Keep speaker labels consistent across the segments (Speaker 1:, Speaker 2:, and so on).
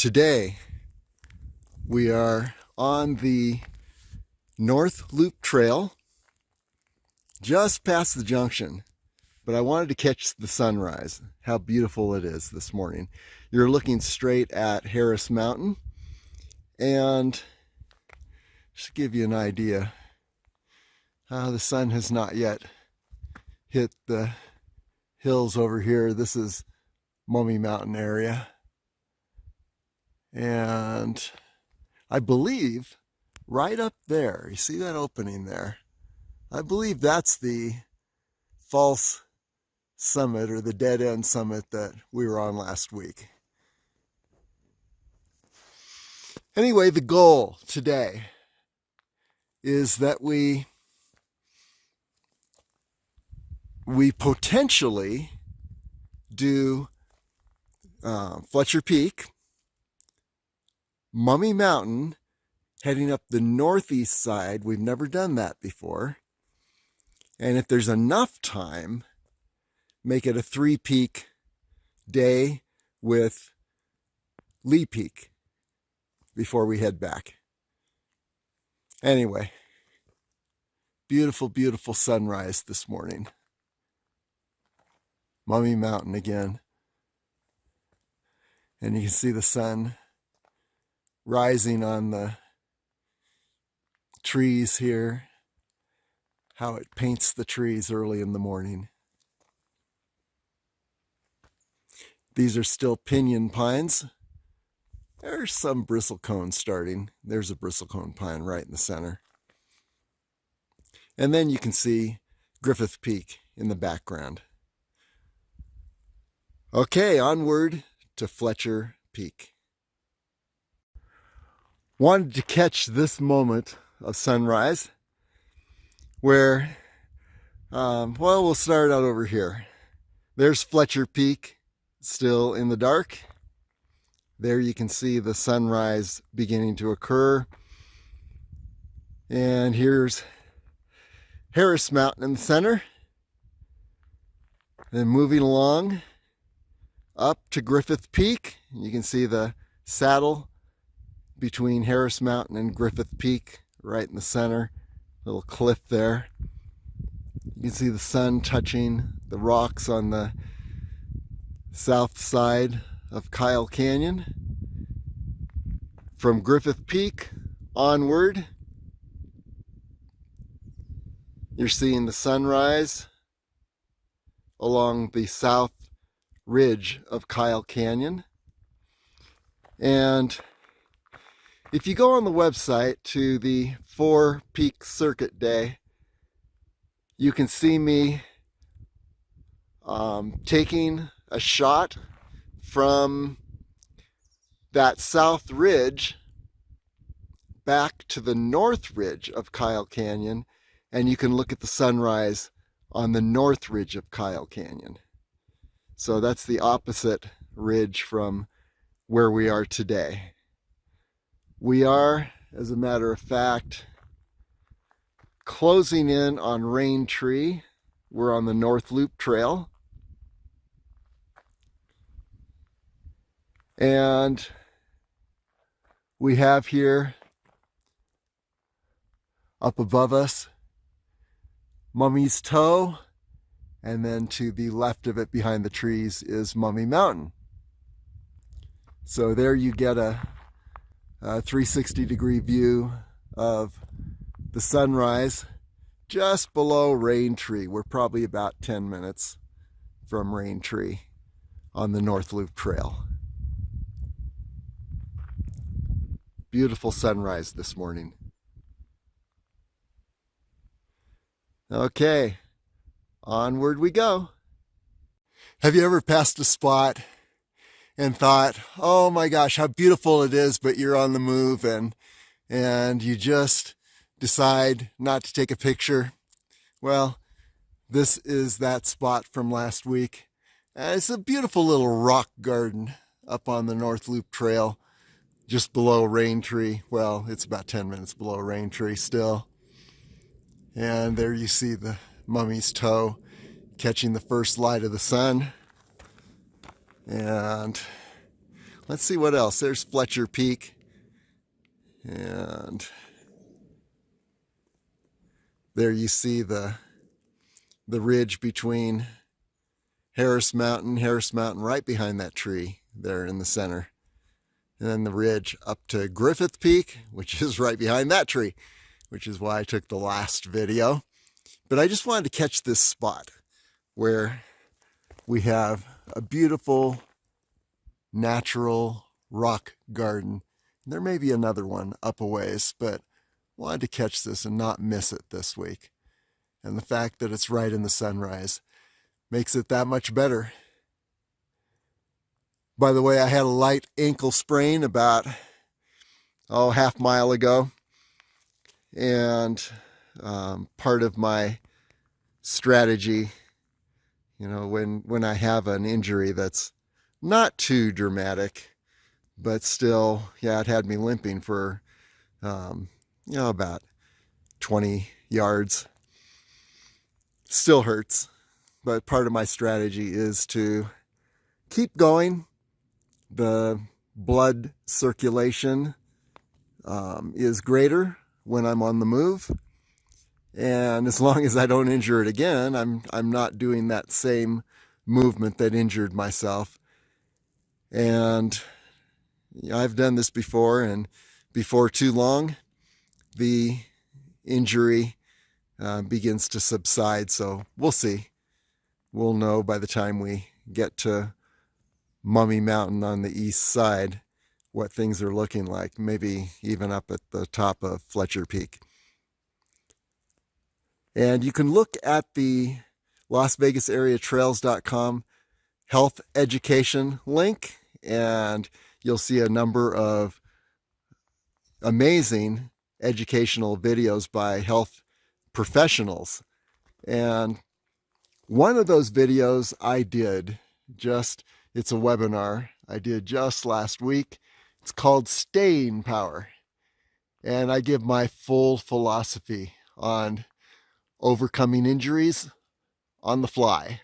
Speaker 1: Today we are on the North Loop Trail just past the junction, but I wanted to catch the sunrise. How beautiful it is this morning. You're looking straight at Harris Mountain, and just to give you an idea, the sun has not yet hit the hills over here. This is Mummy Mountain area. And I believe right up there, you see that opening there? I believe that's the false summit or the dead end summit that we were on last week. Anyway, the goal today is that we potentially do Fletcher Peak, Mummy Mountain, heading up the northeast side. We've never done that before. And if there's enough time, make it a 3-peak day with Lee Peak before we head back. Anyway, beautiful, beautiful sunrise this morning. Mummy Mountain again. And you can see the sun rising on the trees here, how it paints the trees early in the morning. These are still pinyon pines. There's some bristlecone starting. There's a bristlecone pine right in the center. And then you can see Griffith Peak in the background. Okay, onward to Fletcher Peak. Wanted to catch this moment of sunrise where, we'll start out over here. There's Fletcher Peak still in the dark. There you can see the sunrise beginning to occur. And here's Harris Mountain in the center. Then moving along up to Griffith Peak. You can see the saddle between Harris Mountain and Griffith Peak right in the center. Little cliff there. You can see the sun touching the rocks on the south side of Kyle Canyon. From Griffith Peak onward, you're seeing the sunrise along the south ridge of Kyle Canyon. And if you go on the website to the 4-peak circuit day, you can see me taking a shot from that south ridge back to the north ridge of Kyle Canyon, and you can look at the sunrise on the north ridge of Kyle Canyon. So that's the opposite ridge from where we are today. We are, as a matter of fact, closing in on Rain Tree. We're on the North Loop Trail. And we have here, up above us, Mummy's Toe. And then to the left of it, behind the trees, is Mummy Mountain. So there you get a 360-degree view of the sunrise just below Rain Tree. We're probably about 10 minutes from Rain Tree on the North Loop Trail. Beautiful sunrise this morning. Okay, onward we go. Have you ever passed a spot and thought, oh my gosh, how beautiful it is, but you're on the move and you just decide not to take a picture? Well, this is that spot from last week. It's a beautiful little rock garden up on the North Loop Trail, just below Rain Tree. Well, it's about 10 minutes below Rain Tree still. And there you see the Mummy's Toe catching the first light of the sun. And let's see what else. There's Fletcher Peak. And there you see the ridge between Harris Mountain right behind that tree there in the center. And then the ridge up to Griffith Peak, which is right behind that tree, which is why I took the last video. But I just wanted to catch this spot where we have a beautiful natural rock garden. There may be another one up a ways, but wanted to catch this and not miss it this week. And the fact that it's right in the sunrise makes it that much better. By the way, I had a light ankle sprain about, half mile ago. And part of my strategy, when I have an injury that's not too dramatic, but still, it had me limping for, about 20 yards. Still hurts, but part of my strategy is to keep going. The blood circulation is greater when I'm on the move. And as long as I don't injure it again, I'm not doing that same movement that injured myself. And I've done this before, and before too long, the injury begins to subside. So we'll see. We'll know by the time we get to Mummy Mountain on the east side what things are looking like, maybe even up at the top of Fletcher Peak. And you can look at the Las Vegas Area Trails.com health education link, and you'll see a number of amazing educational videos by health professionals. And one of those videos I did it's a webinar I did just last week. It's called Staying Power. And I give my full philosophy on overcoming injuries on the fly.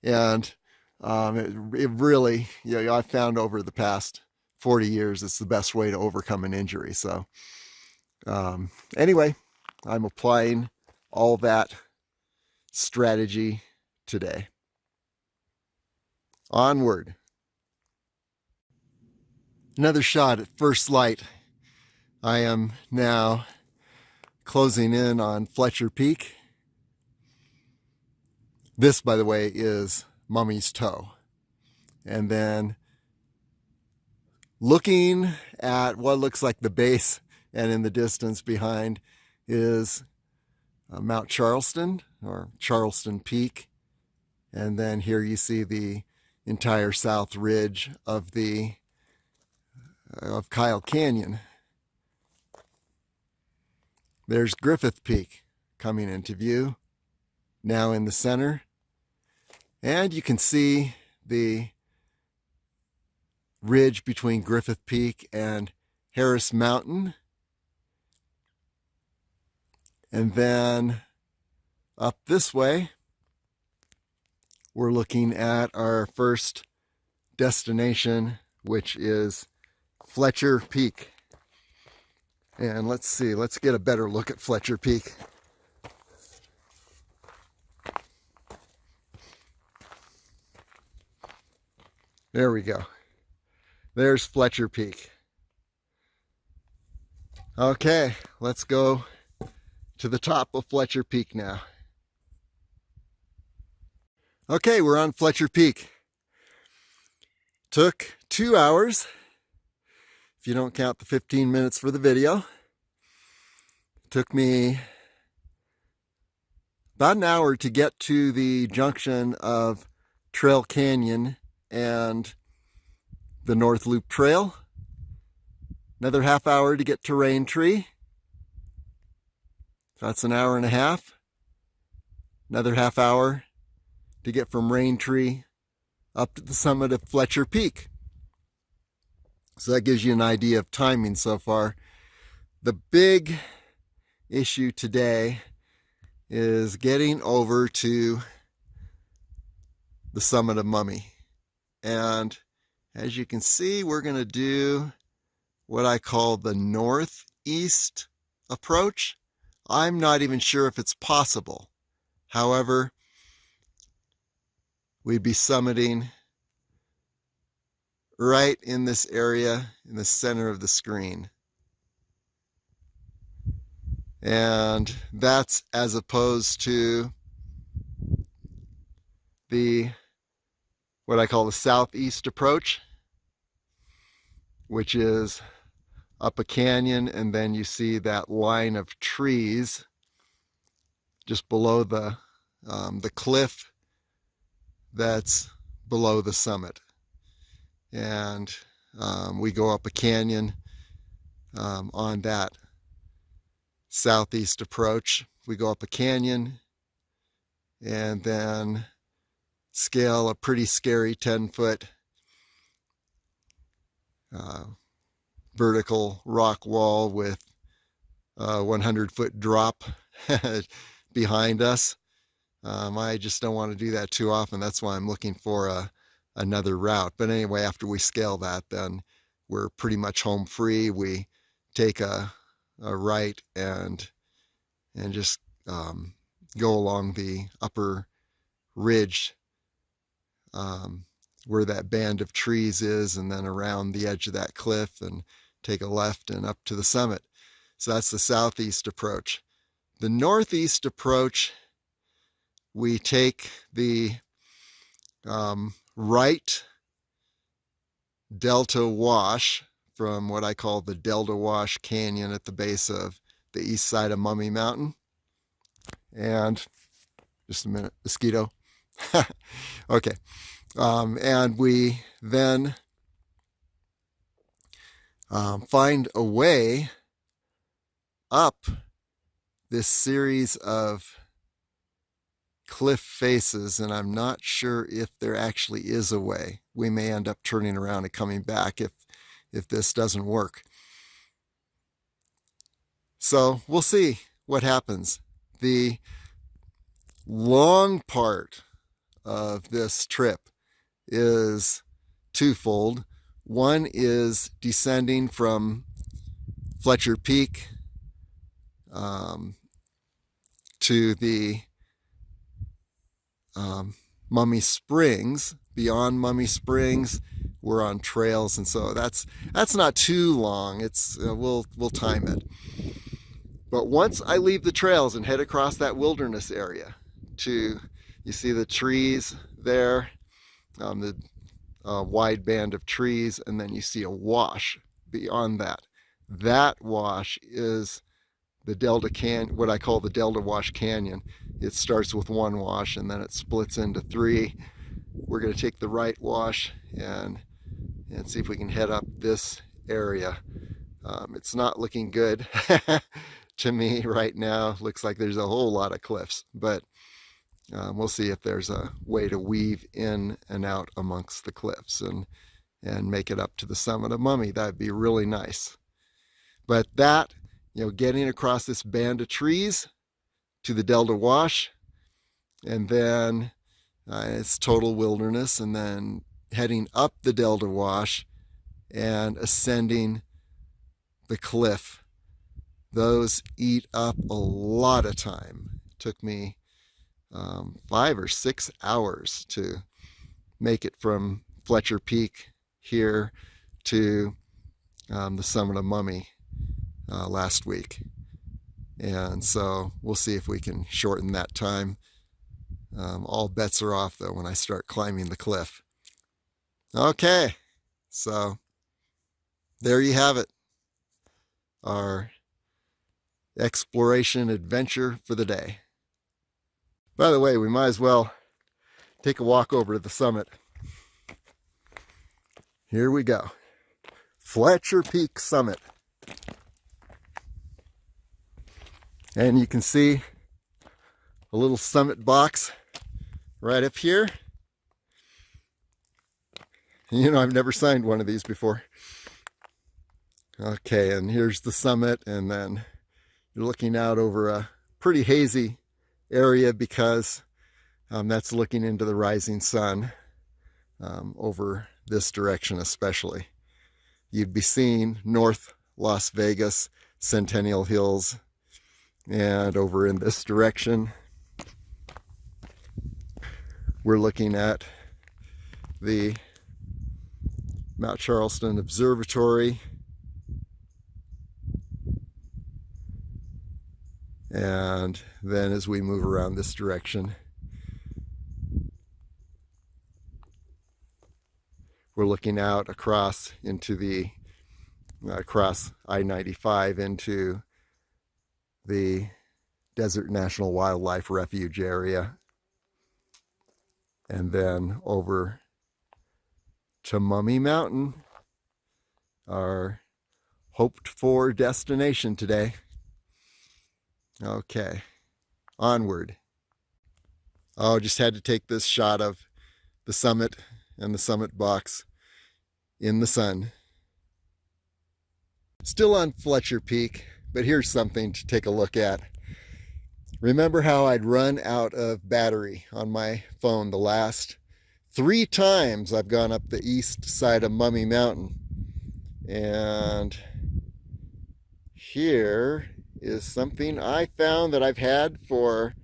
Speaker 1: And it really, I found over the past 40 years, it's the best way to overcome an injury. So anyway, I'm applying all that strategy today. Onward. Another shot at first light. I am now closing in on Fletcher Peak. This, by the way, is Mummy's Toe. And then looking at what looks like the base, and in the distance behind is Mount Charleston, or Charleston Peak. And then here you see the entire south ridge of Kyle Canyon. There's Griffith Peak coming into view, now in the center. And you can see the ridge between Griffith Peak and Harris Mountain. And then up this way, we're looking at our first destination, which is Fletcher Peak. And let's see, let's get a better look at Fletcher Peak. There we go. There's Fletcher Peak. Okay, let's go to the top of Fletcher Peak now. Okay, we're on Fletcher Peak. Took 2 hours, if you don't count the 15 minutes for the video. Took me about an hour to get to the junction of Trail Canyon and the North Loop Trail. Another half hour to get to Rain Tree. That's an hour and a half. Another half hour to get from Rain Tree up to the summit of Fletcher Peak. So that gives you an idea of timing so far. The big issue today is getting over to the summit of Mummy. And as you can see, we're going to do what I call the northeast approach. I'm not even sure if it's possible. However, we'd be summiting right in this area in the center of the screen. And that's as opposed to what I call the southeast approach, which is up a canyon, and then you see that line of trees just below the cliff that's below the summit. And we go up a canyon on that southeast approach. We go up a canyon and then scale a pretty scary 10-foot vertical rock wall with a 100-foot drop behind us. I just don't want to do that too often. That's why I'm looking for another route. But anyway, after we scale that, then we're pretty much home free. We take a right and just go along the upper ridge where that band of trees is, and then around the edge of that cliff and take a left and up to the summit. So that's the southeast approach. The northeast approach, we take the right delta wash from what I call the Delta Wash Canyon at the base of the east side of Mummy Mountain. And just a minute, mosquito. Okay. And we then find a way up this series of cliff faces, and I'm not sure if there actually is a way. We may end up turning around and coming back if this doesn't work. So we'll see what happens. The long part of this trip is twofold. One is descending from Fletcher Peak to the Mummy Springs. Beyond Mummy Springs, we're on trails, and so that's not too long. It's we'll time it. But once I leave the trails and head across that wilderness area you see the trees there, the wide band of trees, and then you see a wash beyond that. That wash is the Delta Canyon, what I call the Delta Wash Canyon. It starts with one wash and then it splits into three. We're going to take the right wash and see if we can head up this area. It's not looking good to me right now. Looks like there's a whole lot of cliffs, but we'll see if there's a way to weave in and out amongst the cliffs and make it up to the summit of Mummy. That'd be really nice. But that, getting across this band of trees to the Delta Wash, and then it's total wilderness, and then heading up the Delta Wash and ascending the cliff. Those eat up a lot of time. It took me 5 or 6 hours to make it from Fletcher Peak here to the summit of Mummy last week. And so we'll see if we can shorten that time. All bets are off though when I start climbing the cliff. Okay, so there you have it. Our exploration adventure for the day. By the way, we might as well take a walk over to the summit. Here we go. Fletcher Peak Summit. And you can see a little summit box right up here. I've never signed one of these before. Okay, and here's the summit, and then you're looking out over a pretty hazy area because that's looking into the rising sun over this direction especially. You'd be seeing North Las Vegas, Centennial Hills, and over in this direction, we're looking at the Mount Charleston Observatory. And then as we move around this direction, we're looking out across into the across I-95 into the Desert National Wildlife Refuge area, and then over to Mummy Mountain, our hoped for destination today. Okay, onward. Oh, just had to take this shot of the summit and the summit box in the sun. Still on Fletcher Peak, but here's something to take a look at. Remember how I'd run out of battery on my phone the last 3 times I've gone up the east side of Mummy Mountain? And here is something I found that I've had for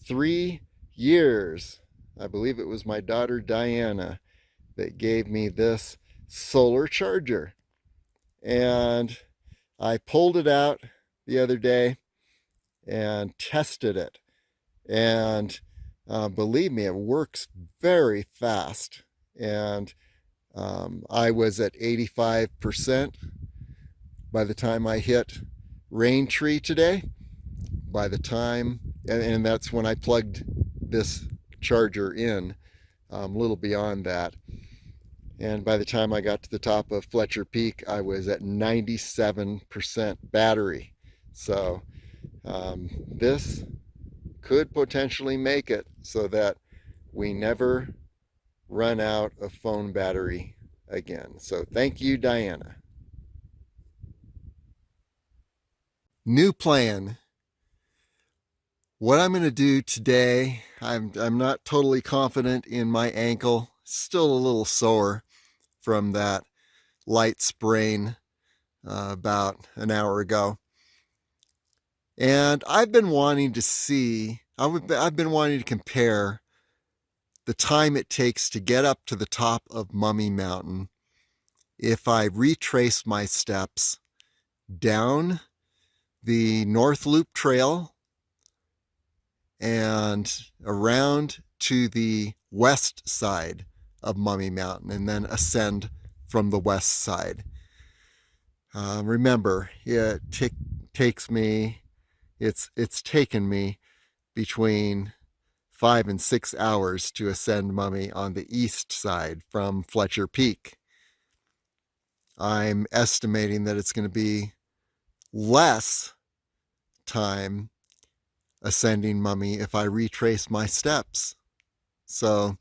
Speaker 1: 3 years. I believe it was my daughter Diana that gave me this solar charger. And I pulled it out the other day and tested it. And believe me, it works very fast. And I was at 85% by the time I hit Rain Tree today. By the time, and that's when I plugged this charger in, a little beyond that. And by the time I got to the top of Fletcher Peak, I was at 97% battery. So this could potentially make it so that we never run out of phone battery again. So thank you, Diana. New plan. What I'm going to do today, I'm not totally confident in my ankle. Still a little sore from that light sprain about an hour ago. And I've been wanting to see, I've been wanting to compare the time it takes to get up to the top of Mummy Mountain if I retrace my steps down the North Loop Trail and around to the west side of Mummy Mountain, and then ascend from the west side. Remember, it takes me, it's taken me between 5 and 6 hours to ascend Mummy on the east side from Fletcher Peak. I'm estimating that it's going to be less time ascending Mummy if I retrace my steps. So,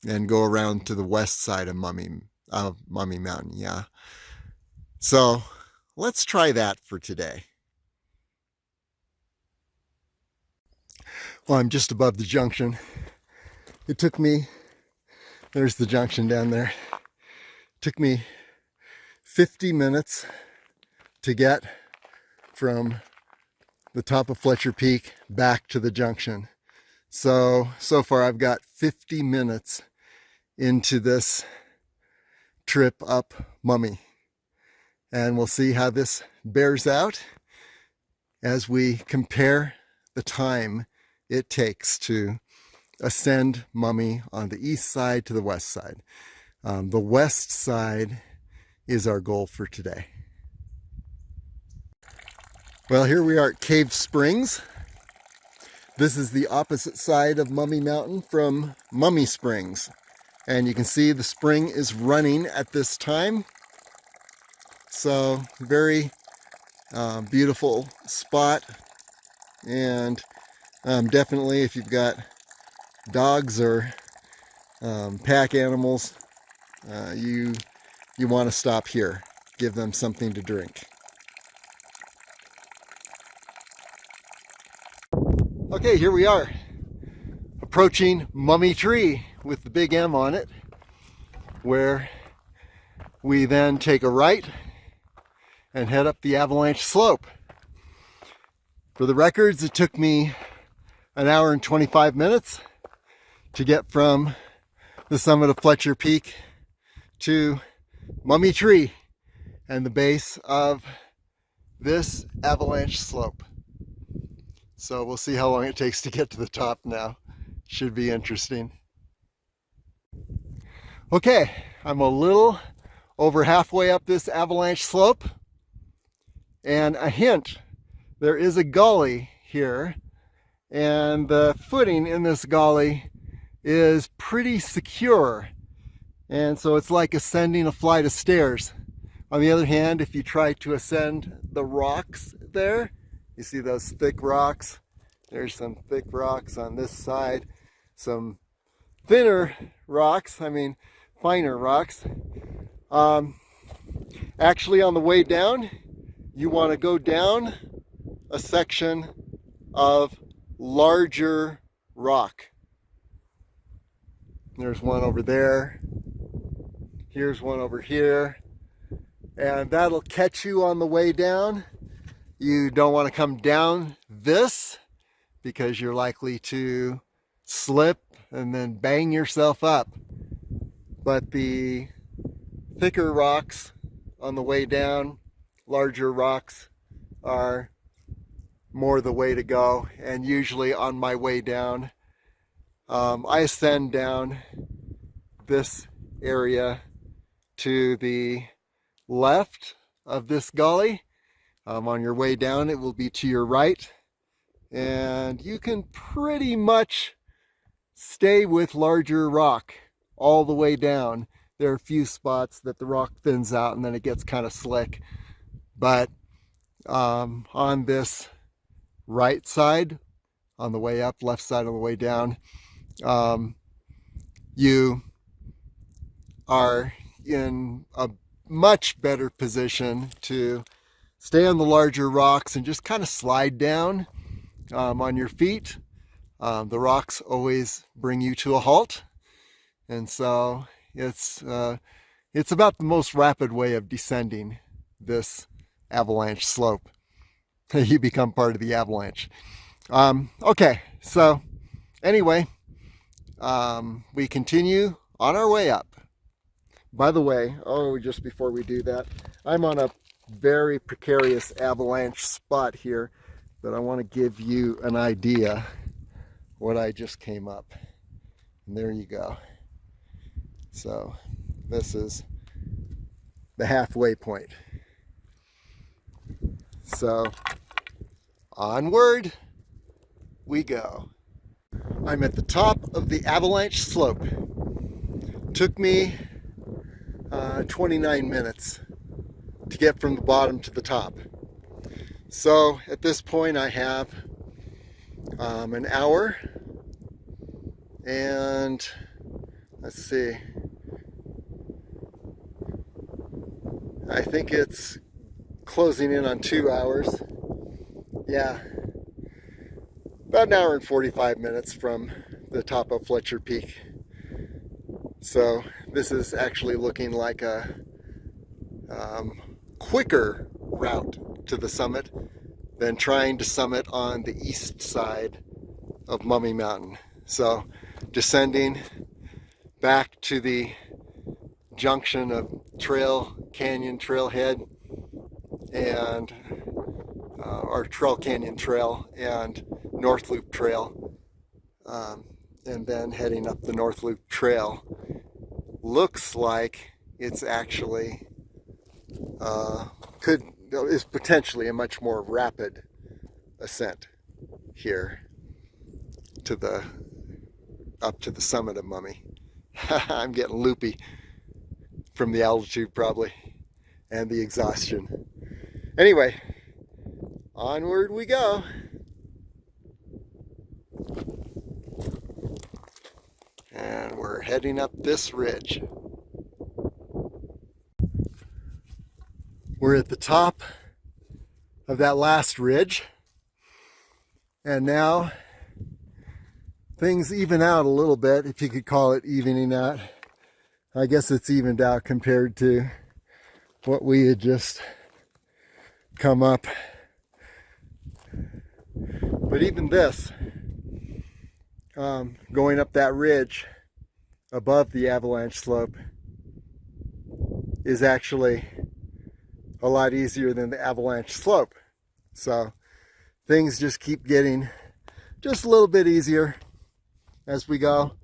Speaker 1: and go around to the west side of Mummy Mountain, yeah. So let's try that for today. Well, I'm just above the junction. It took me, there's the junction down there. It took me 50 minutes to get from the top of Fletcher Peak back to the junction. So far I've got 50 minutes into this trip up Mummy. And we'll see how this bears out as we compare the time it takes to ascend Mummy on the east side to the west side. The west side is our goal for today. Well, here we are at Cave Springs. This is the opposite side of Mummy Mountain from Mummy Springs. And you can see the spring is running at this time. So very beautiful spot. And definitely if you've got dogs or pack animals, you want to stop here. Give them something to drink. Okay, here we are, approaching Mummy Tree with the big M on it. where we then take a right and head up the avalanche slope. For the records, it took me an hour and 25 minutes to get from the summit of Fletcher Peak to Mummy Tree and the base of this avalanche slope. So we'll see how long it takes to get to the top now. Should be interesting. Okay, I'm a little over halfway up this avalanche slope. And a hint, there is a gully here, and the footing in this gully is pretty secure. And so it's like ascending a flight of stairs. On the other hand, if you try to ascend the rocks there, you see those thick rocks? There's some thick rocks on this side, some thinner rocks, finer rocks. Actually, on the way down, you want to go down a section of larger rock. There's one over there. Here's one over here. And that'll catch you on the way down. You don't want to come down this because you're likely to slip and then bang yourself up. But the thicker rocks on the way down, larger rocks, are more the way to go. And usually on my way down, I ascend down this area to the left of this gully. On your way down, it will be to your right, and you can pretty much stay with larger rock all the way down. There are a few spots that the rock thins out and then it gets kind of slick, but on this right side on the way up, left side on the way down, you are in a much better position to stay on the larger rocks and just kind of slide down on your feet. The rocks always bring you to a halt, and so it's about the most rapid way of descending this avalanche slope. You become part of the avalanche. Okay, so anyway, we continue on our way up. By the way, just before we do that, I'm on a very precarious avalanche spot here, but I want to give you an idea what I just came up. And there you go. So this is the halfway point. So onward we go. I'm at the top of the avalanche slope. Took me 29 minutes to get from the bottom to the top. So at this point I have an hour, and let's see, I think it's closing in on 2 hours. Yeah, about an hour and 45 minutes from the top of Fletcher Peak. So this is actually looking like a quicker route to the summit than trying to summit on the east side of Mummy Mountain. So descending back to the junction of Canyon Trailhead and our Trail Canyon Trail and North Loop Trail, and then heading up the North Loop Trail. Looks like it's actually is potentially a much more rapid ascent here to up to the summit of Mummy. I'm getting loopy from the altitude probably and the exhaustion. Anyway, onward we go. And we're heading up this ridge. We're at the top of that last ridge, and now things even out a little bit, if you could call it evening out. I guess it's evened out compared to what we had just come up. But even this, going up that ridge above the avalanche slope is actually a lot easier than the avalanche slope. So things just keep getting just a little bit easier as we go.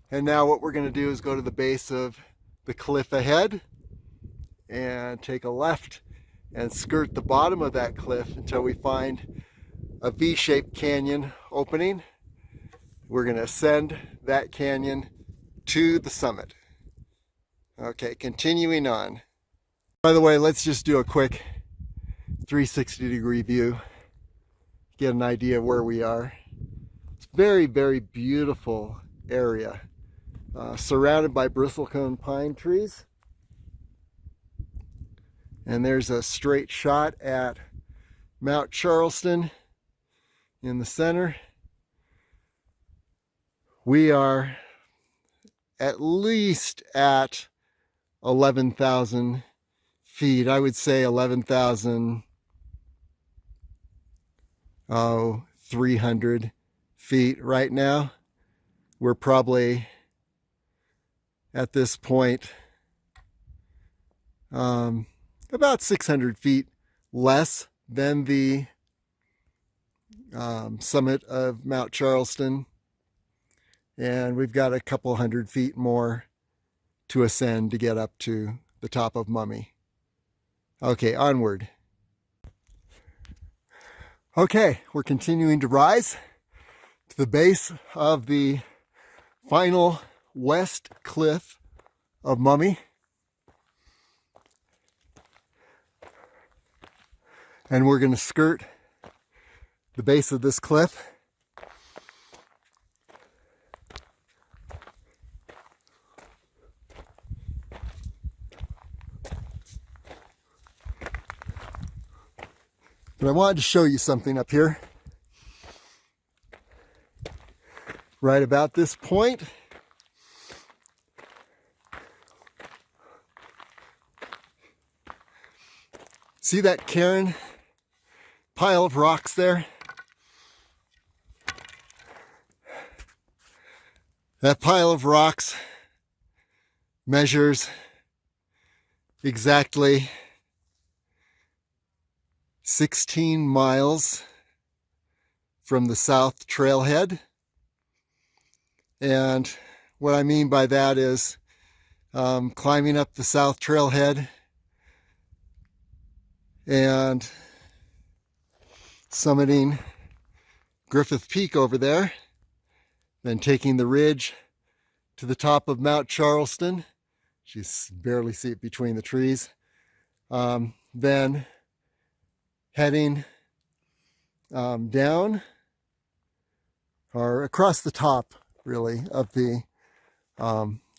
Speaker 1: And now what we're going to do is go to the base of the cliff ahead and take a left and skirt the bottom of that cliff until we find a V-shaped canyon opening. We're going to ascend that canyon to the summit. Okay, continuing on. By the way, let's just do a quick 360-degree view, get an idea of where we are. It's a very, very beautiful area, surrounded by bristlecone pine trees. And there's a straight shot at Mount Charleston in the center. We are at least at 11,000 feet. I would say 11,300 feet right now. We're probably at this point about 600 feet less than the summit of Mount Charleston. And we've got a couple hundred feet more to ascend to get up to the top of Mummy. Okay, onward. Okay, we're continuing to rise to the base of the final west cliff of Mummy. And we're going to skirt the base of this cliff. But I wanted to show you something up here. Right about this point, see that cairn pile of rocks there? That pile of rocks measures exactly 16 miles from the south trailhead. And what I mean by that is climbing up the south trailhead and summiting Griffith Peak over there, then taking the ridge to the top of Mount Charleston. You barely see it between the trees. Then heading down or across the top, really, of the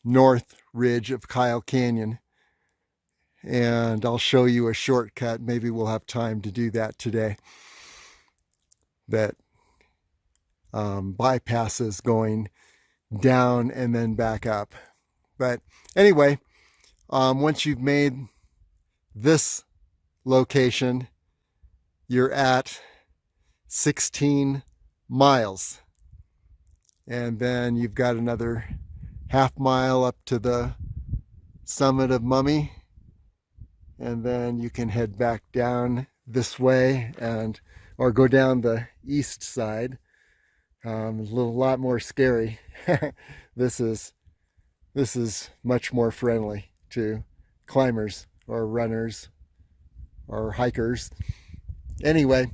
Speaker 1: north ridge of Kyle Canyon. And I'll show you a shortcut. Maybe we'll have time to do that today, that bypasses going down and then back up. But anyway, once you've made this location, you're at 16 miles. And then you've got another half mile up to the summit of Mummy. And then you can head back down this way or go down the east side. A lot more scary. This is much more friendly to climbers or runners or hikers. Anyway,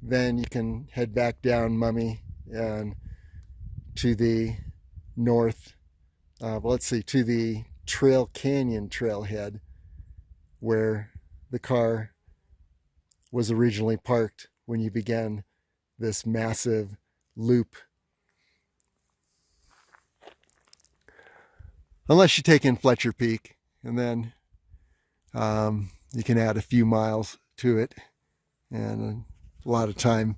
Speaker 1: then you can head back down Mummy and to the north, to the Trail Canyon trailhead, where the car was originally parked when you began this massive loop. Unless you take in Fletcher Peak, and then you can add a few miles to it and a lot of time,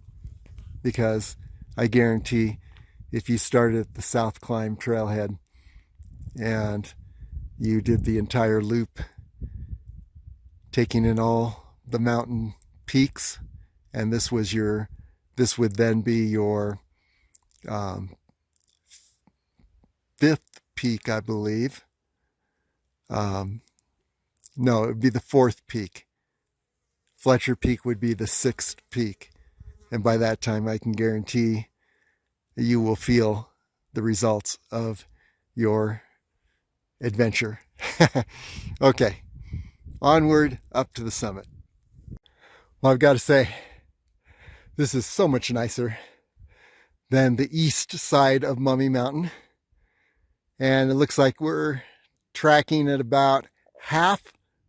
Speaker 1: because I guarantee if you started at the South Climb trailhead and you did the entire loop, taking in all the mountain peaks, and this would then be your fifth peak, I believe. No, it would be the fourth peak. Fletcher Peak would be the sixth peak. And by that time, I can guarantee you will feel the results of your adventure. Okay, onward up to the summit. Well, I've got to say, this is so much nicer than the east side of Mummy Mountain. And it looks like we're tracking at about half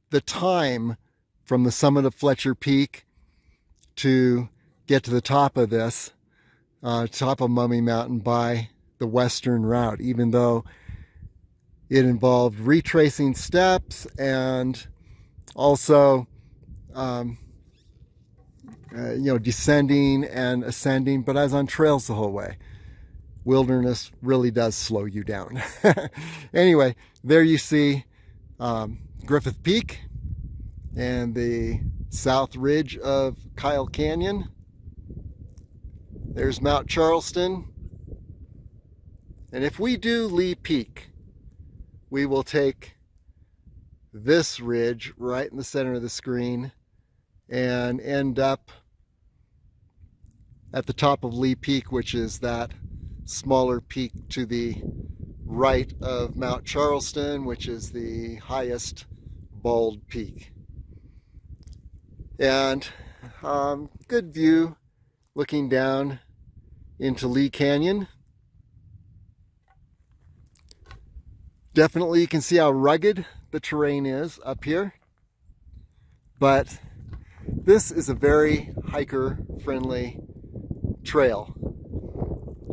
Speaker 1: the time from the summit of Fletcher Peak to get to the top of this, top of Mummy Mountain by the western route, even though it involved retracing steps and also descending and ascending, but I was on trails the whole way. Wilderness really does slow you down. Anyway, there you see Griffith Peak and the south ridge of Kyle Canyon. There's Mount Charleston. And if we do Lee Peak, we will take this ridge right in the center of the screen and end up at the top of Lee Peak, which is that smaller peak to the right of Mount Charleston, which is the highest bald peak. And good view looking down into Lee Canyon. Definitely you can see how rugged the terrain is up here, but this is a very hiker friendly trail.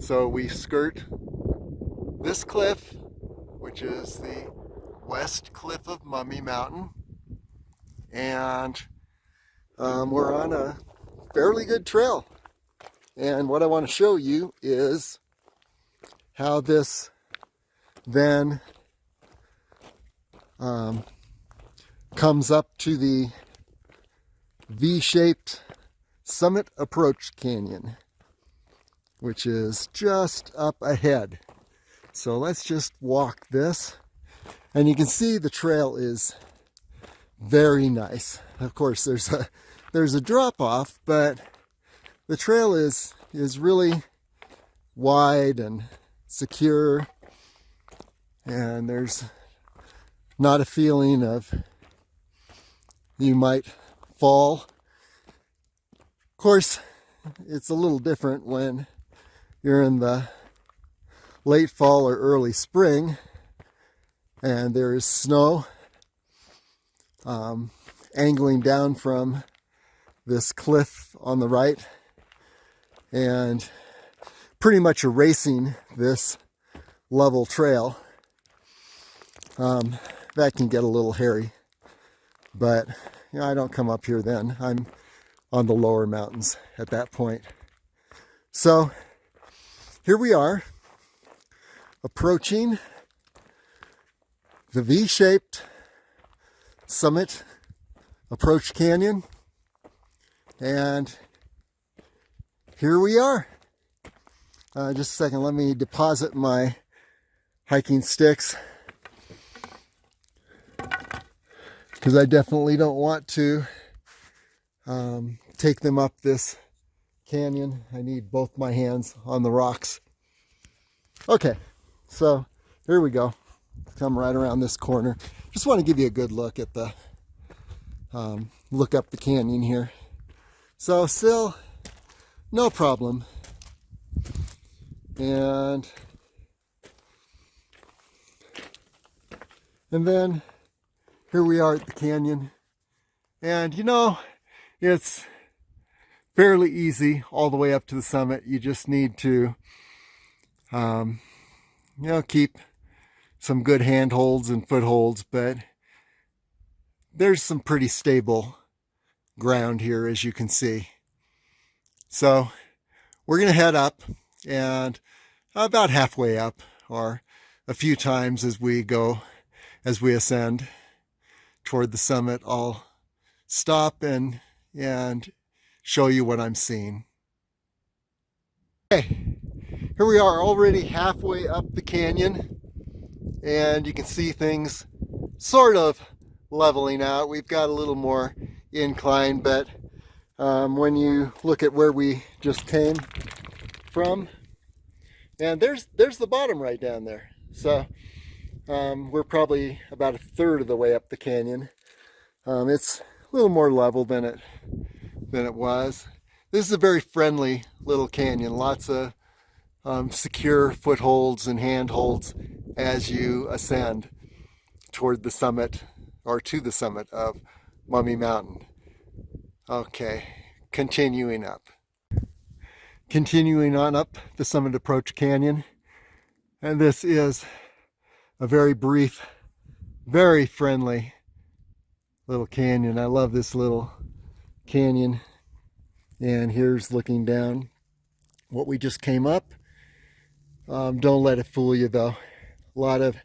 Speaker 1: So we skirt this cliff, which is the west cliff of Mummy Mountain, and we're on a fairly good trail. And what I want to show you is how this then comes up to the V-shaped Summit Approach Canyon, which is just up ahead. So let's just walk this, and you can see the trail is very nice. Of course, there's a drop off, but the trail is really wide and secure, and there's not a feeling of you might fall. Of course, it's a little different when you're in the late fall or early spring and there is snow angling down from this cliff on the right and pretty much erasing this level trail. That can get a little hairy, but I don't come up here then. I'm on the lower mountains at that point. So here we are, approaching the V-shaped Summit Approach Canyon, and here we are. Just a second, let me deposit my hiking sticks, because I definitely don't want to take them up this canyon. I need both my hands on the rocks. Okay, so here we go. Come right around this corner. Just want to give you a good look at the look up the canyon here. So still no problem. And then here we are at the canyon, and it's fairly easy all the way up to the summit. You just need to keep some good handholds and footholds, but there's some pretty stable ground here, as you can see. So we're going to head up, and about halfway up, or a few times as we go as we ascend toward the summit, I'll stop and show you what I'm seeing. Okay, here we are already halfway up the canyon, and you can see things sort of leveling out. We've got a little more incline, but when you look at where we just came from, and there's the bottom right down there. So we're probably about a third of the way up the canyon. It's a little more level than it was. This is a very friendly little canyon. Lots of secure footholds and handholds as you ascend toward the summit, or to the summit of Mummy Mountain. Okay, continuing up. Continuing on up the Summit Approach Canyon. And this is a very brief, very friendly little canyon. I love this little canyon. And here's looking down what we just came up. Don't let it fool you though. A lot of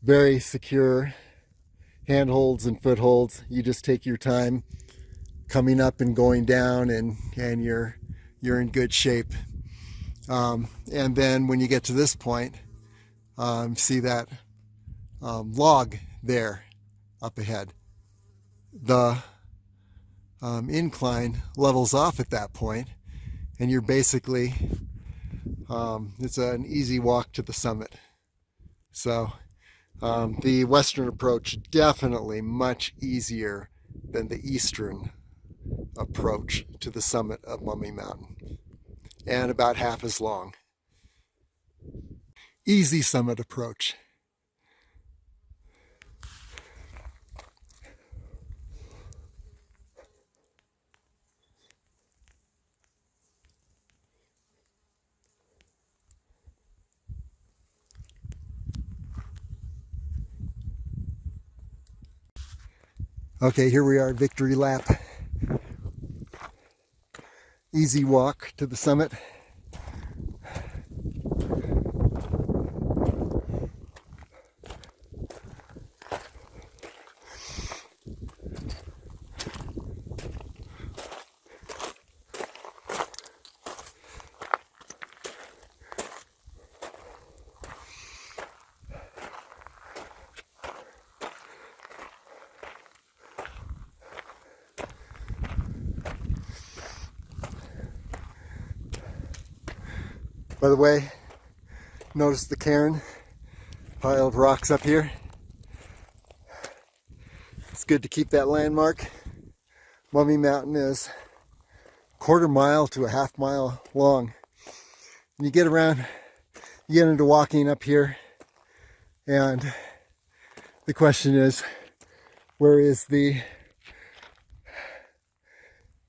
Speaker 1: very secure handholds and footholds. You just take your time coming up and going down, and you're in good shape. And then when you get to this point, see that log there up ahead. The incline levels off at that point, and you're basically, it's an easy walk to the summit. So the western approach definitely much easier than the eastern approach to the summit of Mummy Mountain, and about half as long. Easy summit approach. Okay, here we are, victory lap. Easy walk to the summit. By the way, notice the cairn, pile of rocks up here. It's good to keep that landmark. Mummy Mountain is a quarter mile to a half mile long. When you get around, you get into walking up here, and the question is, where is the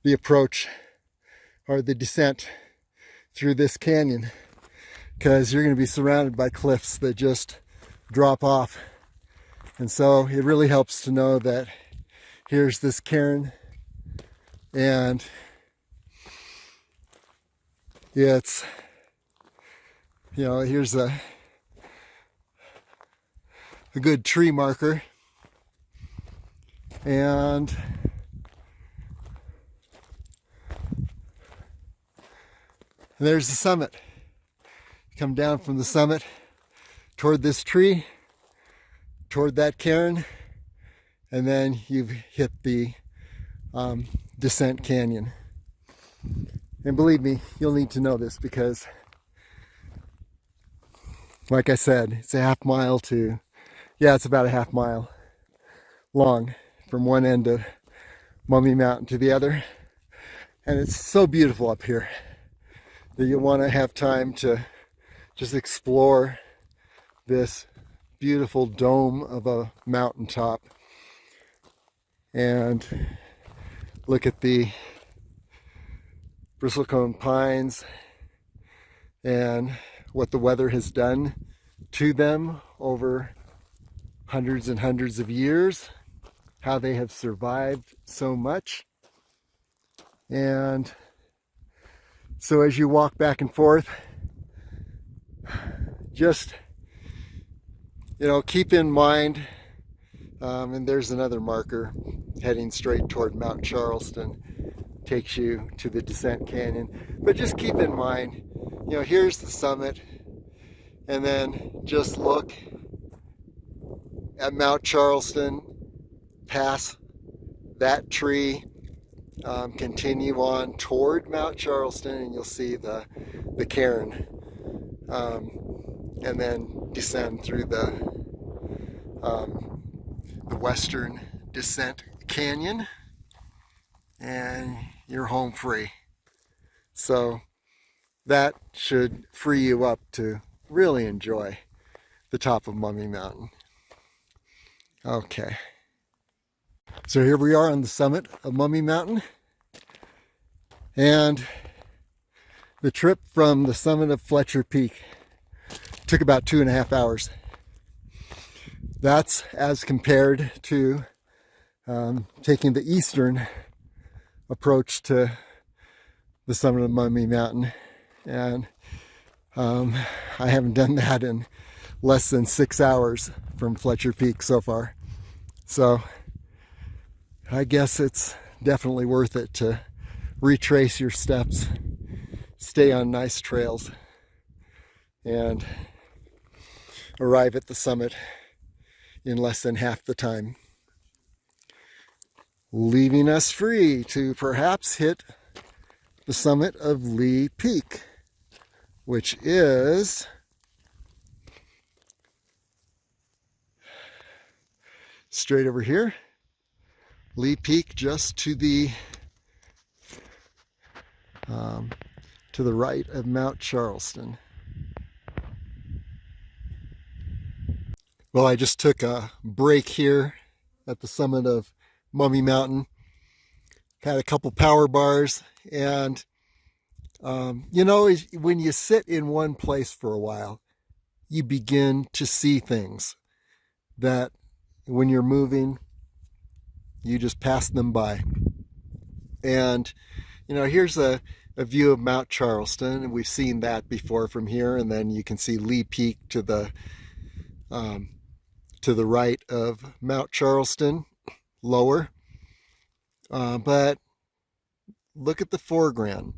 Speaker 1: approach or the descent through this canyon? Because you're going to be surrounded by cliffs that just drop off. And so it really helps to know that here's this cairn, and it's, here's a good tree marker, and there's the summit. Come down from the summit toward this tree, toward that cairn, and then you've hit the descent canyon. And believe me, you'll need to know this, because like I said, it's a half mile to, it's about a half mile long from one end of Mummy Mountain to the other. And it's so beautiful up here that you'll want to have time to just explore this beautiful dome of a mountaintop and look at the bristlecone pines and what the weather has done to them over hundreds and hundreds of years, how they have survived so much. And so as you walk back and forth, just Keep in mind, and there's another marker heading straight toward Mount Charleston, takes you to the Descent Canyon. But just keep in mind, here's the summit, and then just look at Mount Charleston, pass that tree, continue on toward Mount Charleston, and you'll see the cairn, and then descend through the Western Descent Canyon, and you're home free. So that should free you up to really enjoy the top of Mummy Mountain. Okay. So here we are on the summit of Mummy Mountain, and the trip from the summit of Fletcher Peak took about 2.5 hours. That's as compared to taking the eastern approach to the summit of Mummy Mountain, and I haven't done that in less than 6 hours from Fletcher Peak so far. So I guess it's definitely worth it to retrace your steps, stay on nice trails, and arrive at the summit in less than half the time, leaving us free to perhaps hit the summit of Lee Peak, which is straight over here. Lee Peak just to the right of Mount Charleston. Well, I just took a break here at the summit of Mummy Mountain. Had a couple power bars, and when you sit in one place for a while, you begin to see things that when you're moving, you just pass them by. And here's a view of Mount Charleston, and we've seen that before from here. And then you can see Lee Peak to the right of Mount Charleston, lower. But look at the foreground,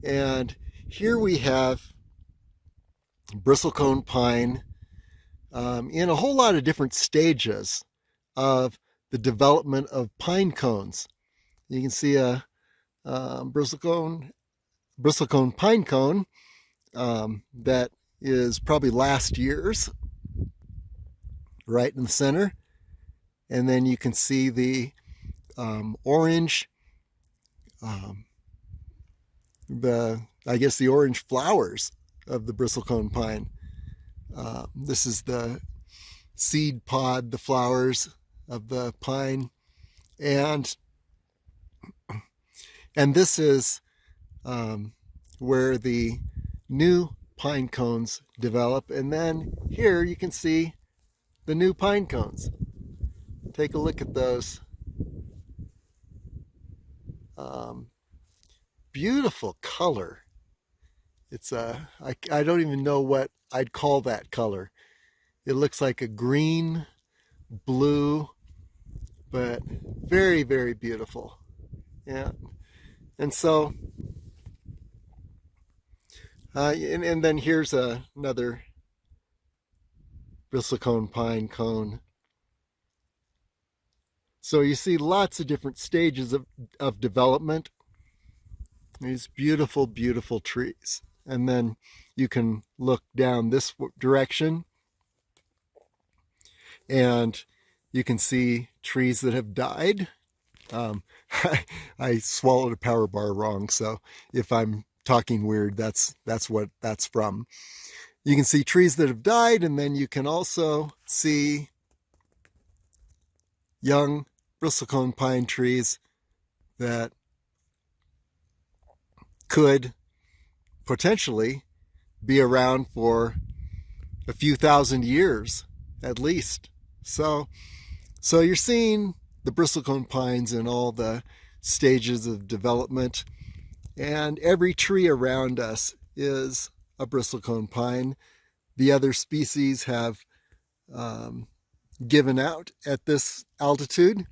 Speaker 1: and here we have bristlecone pine in a whole lot of different stages of the development of pine cones. You can see a bristlecone pine cone that is probably last year's, right in the center, and then you can see the orange, the orange flowers of the bristlecone pine. This is the seed pod, the flowers of the pine, and this is where the new pine cones develop. And then here you can see the new pine cones. Take a look at those. Beautiful color. It's I don't even know what I'd call that color. It looks like a green, blue, but very, very beautiful. Yeah. And so, and then here's another bristlecone pine cone. So you see lots of different stages of development. These beautiful, beautiful trees. And then you can look down this direction, and you can see trees that have died. I swallowed a power bar wrong, so if I'm talking weird, that's what that's from. You can see trees that have died, and then you can also see young bristlecone pine trees that could potentially be around for a few thousand years at least. So you're seeing the bristlecone pines in all the stages of development, and every tree around us is a bristlecone pine. The other species have given out at this altitude.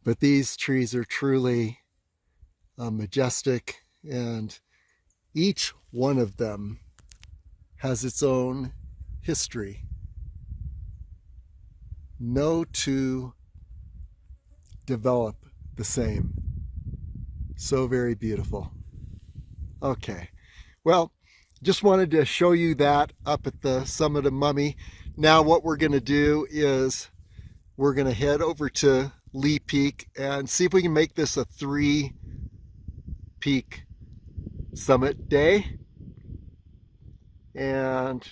Speaker 1: But these trees are truly majestic, and each one of them has its own history. No two develop the same. So very beautiful. Okay, well, just wanted to show you that up at the summit of Mummy. Now what we're going to do is we're going to head over to Lee Peak and see if we can make this a 3-peak summit day. And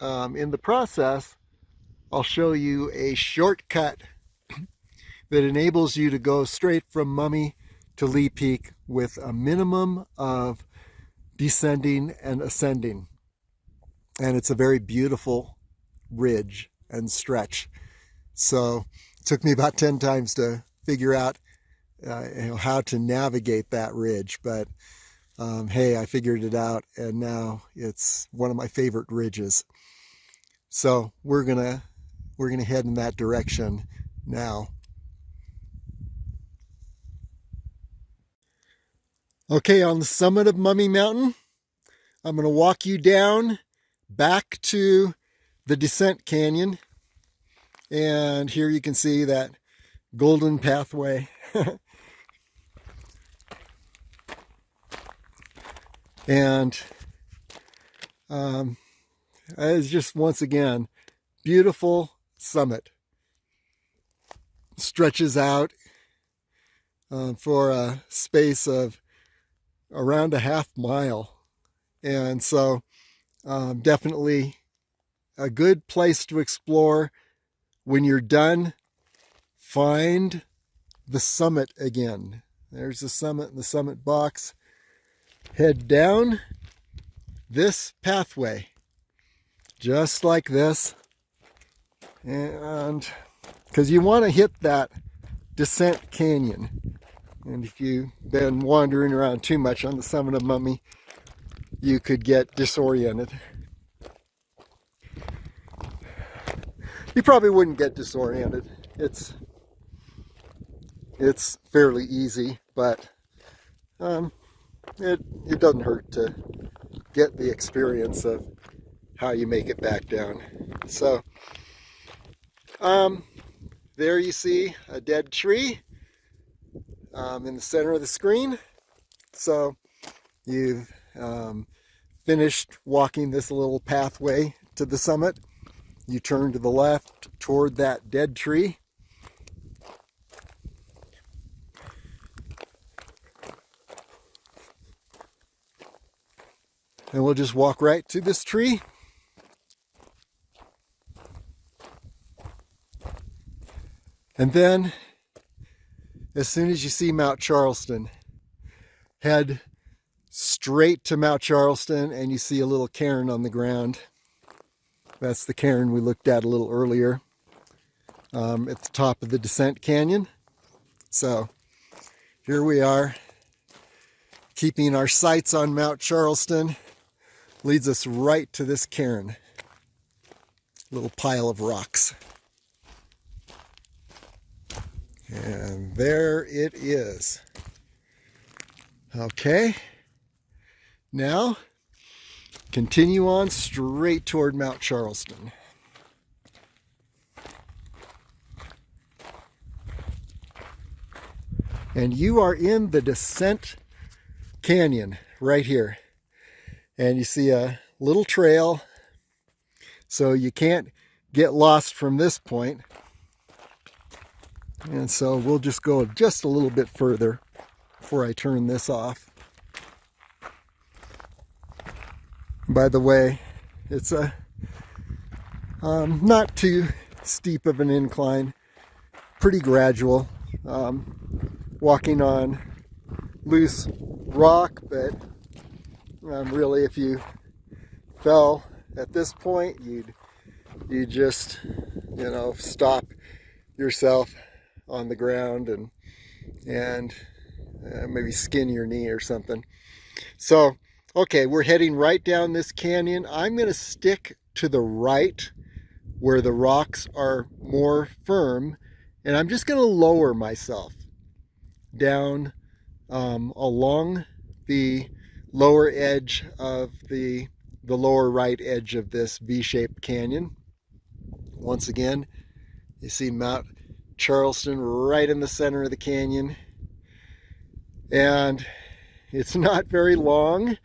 Speaker 1: in the process, I'll show you a shortcut that enables you to go straight from Mummy to Lee Peak with a minimum of descending and ascending. And it's a very beautiful ridge and stretch. So it took me about 10 times to figure out how to navigate that ridge, but hey, I figured it out, and now it's one of my favorite ridges. So we're gonna head in that direction now. Okay, on the summit of Mummy Mountain, I'm going to walk you down back to the descent canyon. And here you can see that golden pathway. And it's just, once again, beautiful summit. Stretches out for a space of around a half mile. And so definitely a good place to explore. When you're done, find the summit again. There's the summit in the summit box. Head down this pathway, just like this. And because you want to hit that descent canyon. And if you've been wandering around too much on the summit of Mummy, you could get disoriented. You probably wouldn't get disoriented. It's fairly easy, but it doesn't hurt to get the experience of how you make it back down. So there you see a dead tree in the center of the screen. So you've finished walking this little pathway to the summit. You turn to the left toward that dead tree. And we'll just walk right to this tree. And then, as soon as you see Mount Charleston, head straight to Mount Charleston, and you see a little cairn on the ground. That's the cairn we looked at a little earlier at the top of the descent canyon. So here we are, keeping our sights on Mount Charleston. Leads us right to this cairn, little pile of rocks. And there it is. Okay, now continue on straight toward Mount Charleston. And you are in the descent canyon right here. And you see a little trail, so you can't get lost from this point. And so we'll just go just a little bit further before I turn this off. By the way, it's a not too steep of an incline, pretty gradual. Walking on loose rock, but really, if you fell at this point, you'd just, stop yourself on the ground and maybe skin your knee or something. So Okay, we're heading right down this canyon. I'm going to stick to the right where the rocks are more firm, and I'm just going to lower myself down along the lower edge of the lower right edge of this V-shaped canyon. Once again, you see Mount Charleston right in the center of the canyon, and it's not very long.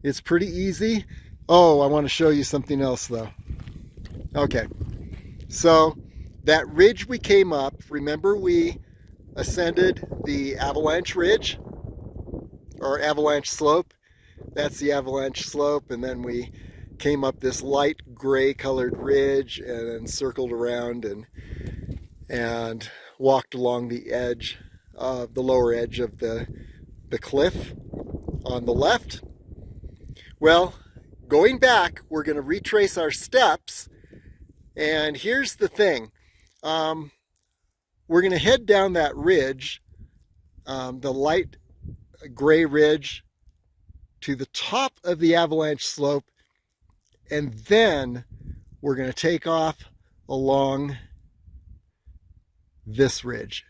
Speaker 1: It's pretty easy. Oh, I want to show you something else though. Okay, so that ridge we came up, remember we ascended the avalanche ridge or avalanche slope? That's the avalanche slope, and then we came up this light gray colored ridge and then circled around and walked along the edge of the lower edge of the cliff on the left. Well, going back, we're going to retrace our steps, and here's the thing. We're going to head down that ridge, the light gray ridge, to the top of the avalanche slope, and then we're going to take off along this ridge.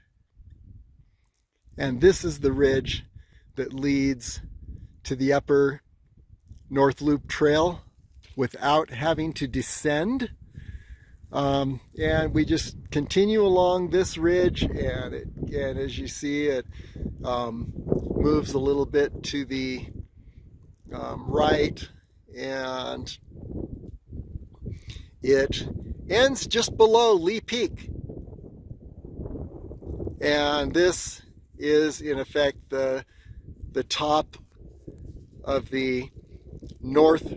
Speaker 1: And this is the ridge that leads to the upper North Loop Trail without having to descend. And we just continue along this ridge, and as you see, it moves a little bit to the right, and it ends just below Lee Peak. And this is in effect the top of the north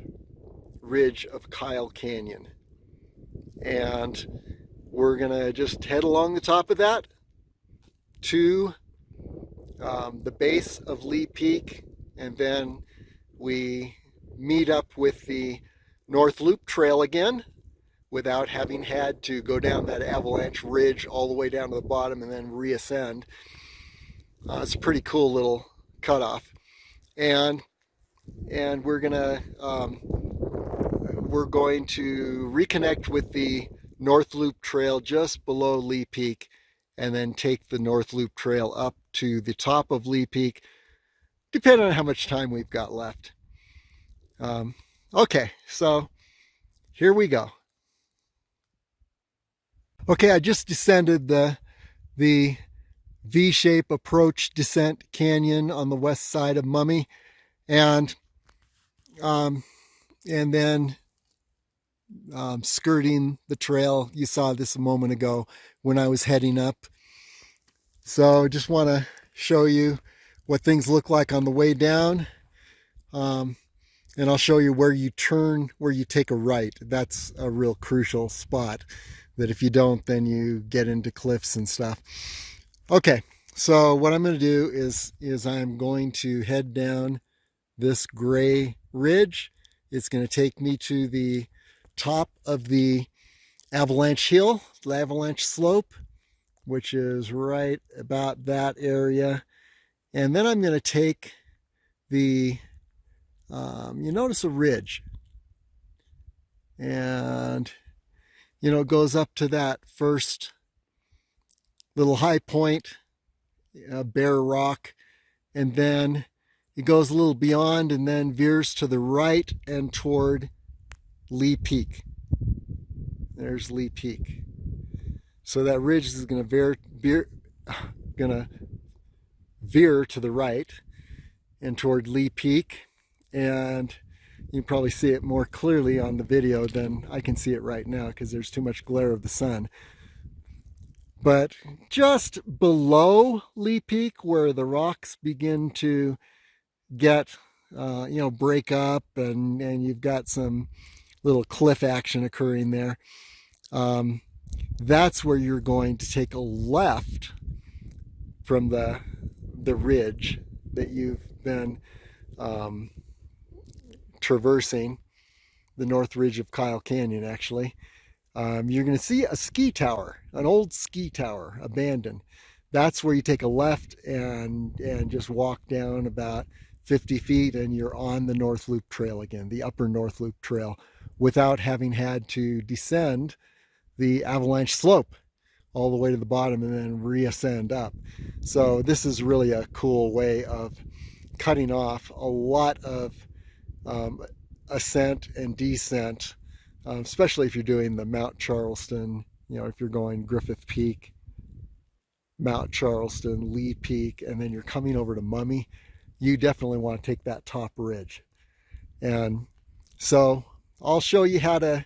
Speaker 1: ridge of Kyle Canyon. And we're gonna just head along the top of that to the base of Lee Peak, and then we meet up with the North Loop Trail again without having had to go down that avalanche ridge all the way down to the bottom and then reascend. It's a pretty cool little cutoff, and we're going to reconnect with the North Loop Trail just below Lee Peak, and then take the North Loop Trail up to the top of Lee Peak, depending on how much time we've got left. Okay, so here we go. Okay, I just descended the V-shape approach descent canyon on the west side of Mummy, and then skirting the trail. You saw this a moment ago when I was heading up. So just want to show you what things look like on the way down, and I'll show you where you turn, where you take a right. That's a real crucial spot, that if you don't, then you get into cliffs and stuff. Okay, so what I'm going to do is I'm going to head down this gray ridge. It's going to take me to the top of the avalanche hill, the avalanche slope, which is right about that area. And then I'm going to take the, you notice a ridge, and it goes up to that first little high point, bare rock, and then it goes a little beyond and then veers to the right and toward Lee Peak. There's Lee Peak. So that ridge is going to veer to the right and toward Lee Peak, and you can probably see it more clearly on the video than I can see it right now because there's too much glare of the sun. But just below Lee Peak, where the rocks begin to get, break up, and you've got some little cliff action occurring there, that's where you're going to take a left from the ridge that you've been traversing, the north ridge of Kyle Canyon, actually. You're going to see a ski tower, an old ski tower, abandoned. That's where you take a left and just walk down about 50 feet and you're on the North Loop Trail again, the upper North Loop Trail, without having had to descend the avalanche slope all the way to the bottom and then reascend up. So this is really a cool way of cutting off a lot of ascent and descent, especially if you're doing the Mount Charleston, if you're going Griffith Peak, Mount Charleston, Lee Peak, and then you're coming over to Mummy. You definitely want to take that top ridge. And so I'll show you how to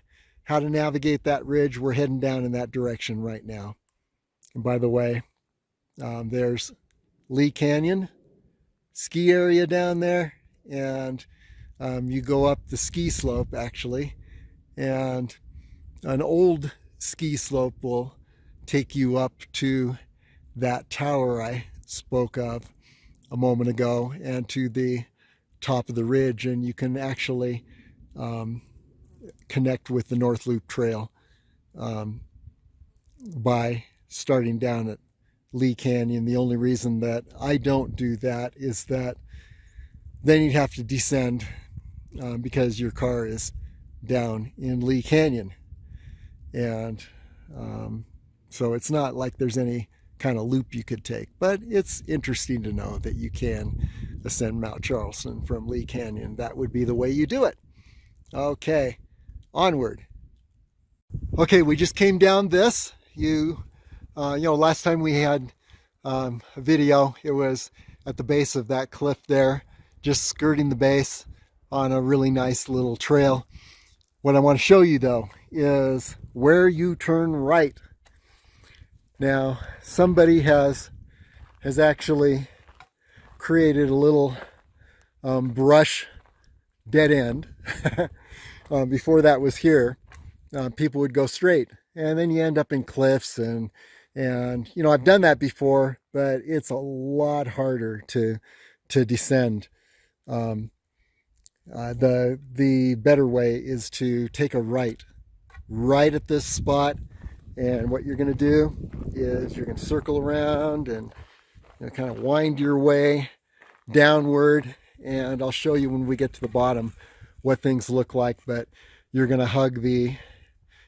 Speaker 1: navigate that ridge. We're heading down in that direction right now. And by the way, there's Lee Canyon ski area down there, and you go up the ski slope actually, and an old ski slope will take you up to that tower I spoke of a moment ago and to the top of the ridge, and you can actually connect with the North Loop Trail by starting down at Lee Canyon. The only reason that I don't do that is that then you'd have to descend because your car is down in Lee Canyon, and so it's not like there's any kind of loop you could take, but it's interesting to know that you can ascend Mount Charleston from Lee Canyon. That would be the way you do it. Okay, onward. Okay, we just came down this. Last time we had a video, it was at the base of that cliff there, just skirting the base on a really nice little trail. What I want to show you though is where you turn right. Now, somebody has actually created a little brush dead end. Before that was here, people would go straight, and then you end up in cliffs, and I've done that before, but it's a lot harder to descend. The better way is to take a right at this spot. And what you're going to do is you're going to circle around and kind of wind your way downward. And I'll show you when we get to the bottom what things look like. But you're going to hug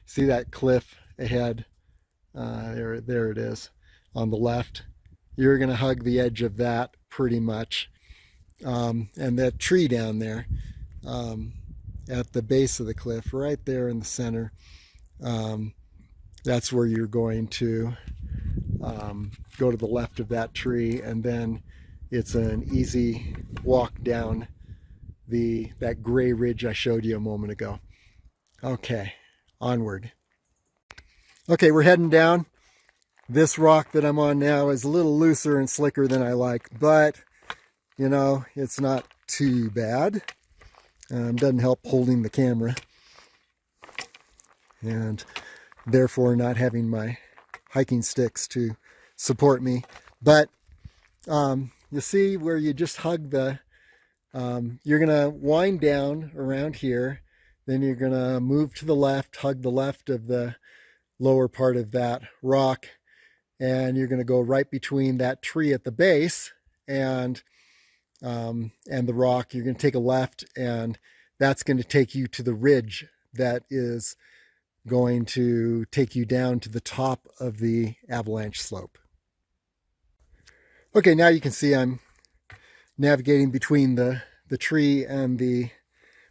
Speaker 1: see that cliff ahead? There it is on the left. You're going to hug the edge of that pretty much. And that tree down there at the base of the cliff, right there in the center. That's where you're going to go to the left of that tree, and then it's an easy walk down that gray ridge I showed you a moment ago. Okay, onward. Okay, we're heading down. This rock that I'm on now is a little looser and slicker than I like, but it's not too bad. Doesn't help holding the camera, and therefore not having my hiking sticks to support me. But you see where you just hug you're going to wind down around here, then you're going to move to the left, hug the left of the lower part of that rock, and you're going to go right between that tree at the base and the rock. You're going to take a left, and that's going to take you to the ridge that is going to take you down to the top of the avalanche slope. Okay, now you can see I'm navigating between the tree and the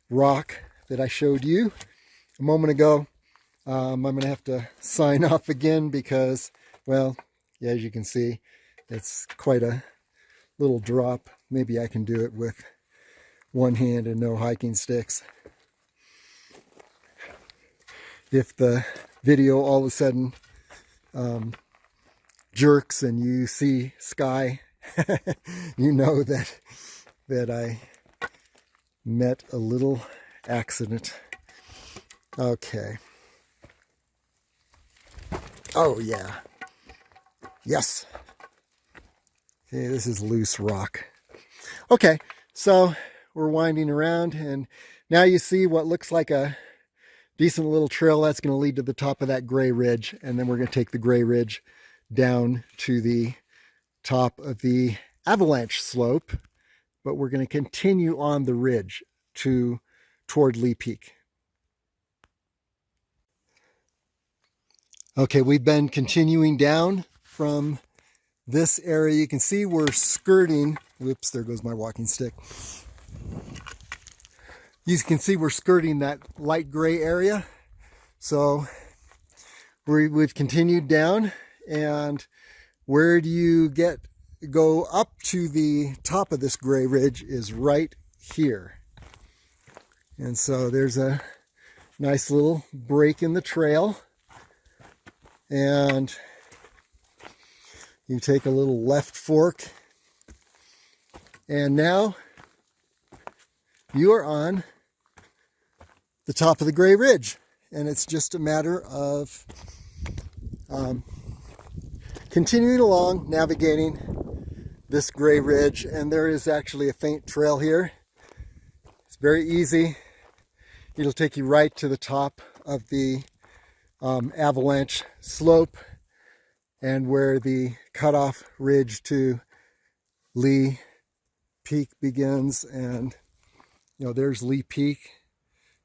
Speaker 1: rock that I showed you a moment ago. I'm going to have to sign off again because, well, yeah, as you can see, it's quite a little drop. Maybe I can do it with one hand and no hiking sticks. If the video all of a sudden jerks and you see sky, you know that I met a little accident. Okay. Oh yeah. Yes. Okay, this is loose rock. Okay, so we're winding around, and now you see what looks like a decent little trail that's going to lead to the top of that gray ridge, and then we're going to take the gray ridge down to the top of the avalanche slope but we're going to continue on the ridge toward Lee Peak. Okay, we've been continuing down from this area. You can see we're skirting, whoops, there goes my walking stick. You can see we're skirting that light gray area. So we've continued down, and where do you go up to the top of this gray ridge is right here. And so there's a nice little break in the trail, and you take a little left fork, and now you are on the top of the gray ridge. And it's just a matter of continuing along, navigating this gray ridge. And there is actually a faint trail here. It's very easy. It'll take you right to the top of the avalanche slope, and where the cutoff ridge to Lee Peak begins. And there's Lee Peak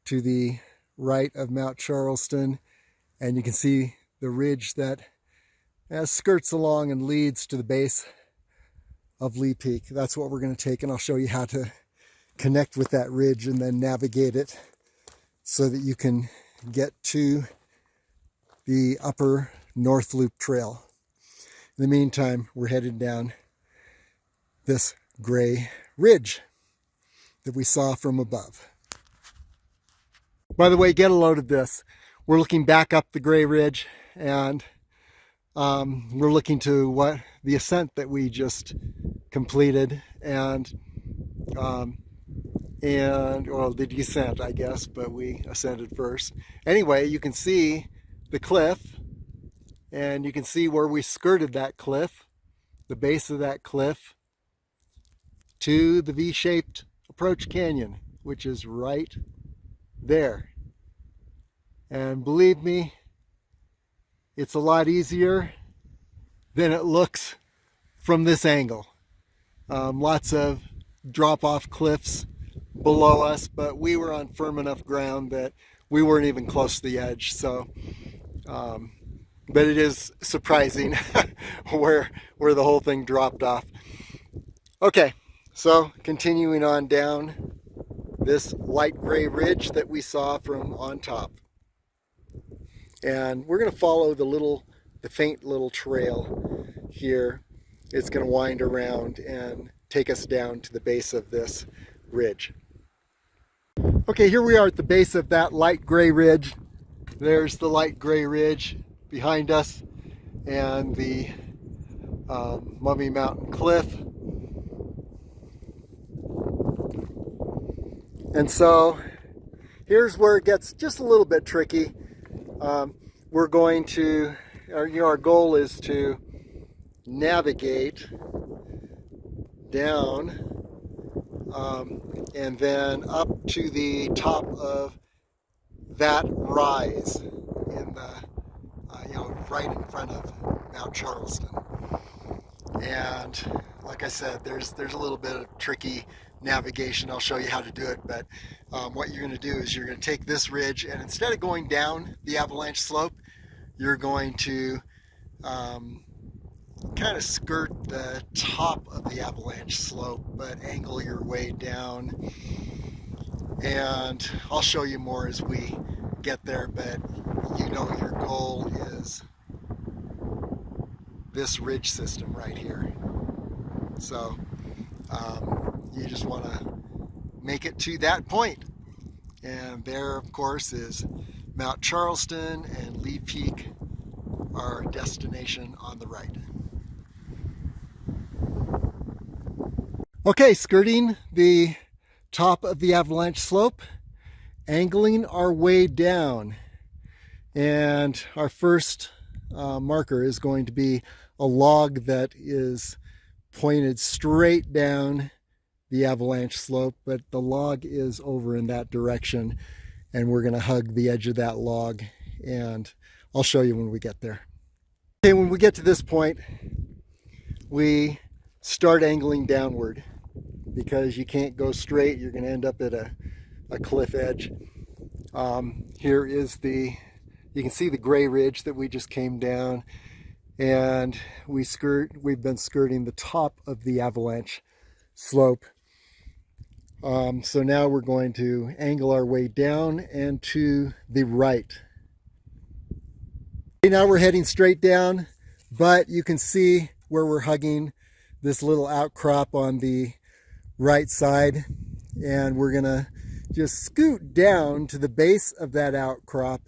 Speaker 1: to the right of Mount Charleston, and you can see the ridge that skirts along and leads to the base of Lee Peak. That's what we're going to take, and I'll show you how to connect with that ridge and then navigate it so that you can get to the upper North Loop Trail. In the meantime, we're headed down this gray ridge that we saw from above. By the way, get a load of this. We're looking back up the gray ridge, and we're looking to the ascent that we just completed, and the descent, I guess, but we ascended first. Anyway, you can see the cliff, and you can see where we skirted that cliff, the base of that cliff, to the V-shaped approach canyon, which is right there. And believe me, it's a lot easier than it looks from this angle. Lots of drop-off cliffs below us, but we were on firm enough ground that we weren't even close to the edge. So, but it is surprising where the whole thing dropped off. Okay, so continuing on down this light gray ridge that we saw from on top. And we're going to follow the faint little trail here. It's going to wind around and take us down to the base of this ridge. Okay, here we are at the base of that light gray ridge. There's the light gray ridge behind us, and the Mummy Mountain Cliff. And so here's where it gets just a little bit tricky. We're going to, our goal is to navigate down and then up to the top of that rise in the, right in front of Mount Charleston. And like I said, there's a little bit of tricky navigation. I'll show you how to do it, but what you're going to do is you're going to take this ridge, and instead of going down the avalanche slope, you're going to kind of skirt the top of the avalanche slope, but angle your way down. And I'll show you more as we get there, but your goal is this ridge system right here. So you just want to make it to that point. And there, of course, is Mount Charleston and Lee Peak, our destination on the right. Okay, skirting the top of the avalanche slope, angling our way down. And our first marker is going to be a log that is pointed straight down the avalanche slope, but the log is over in that direction, and we're going to hug the edge of that log, and I'll show you when we get there. Okay, when we get to this point, we start angling downward, because you can't go straight. You're going to end up at a cliff edge. Here is you can see the gray ridge that we just came down, and we've been skirting the top of the avalanche slope. So now we're going to angle our way down and to the right. Now we're heading straight down, but you can see where we're hugging this little outcrop on the right side, and we're gonna just scoot down to the base of that outcrop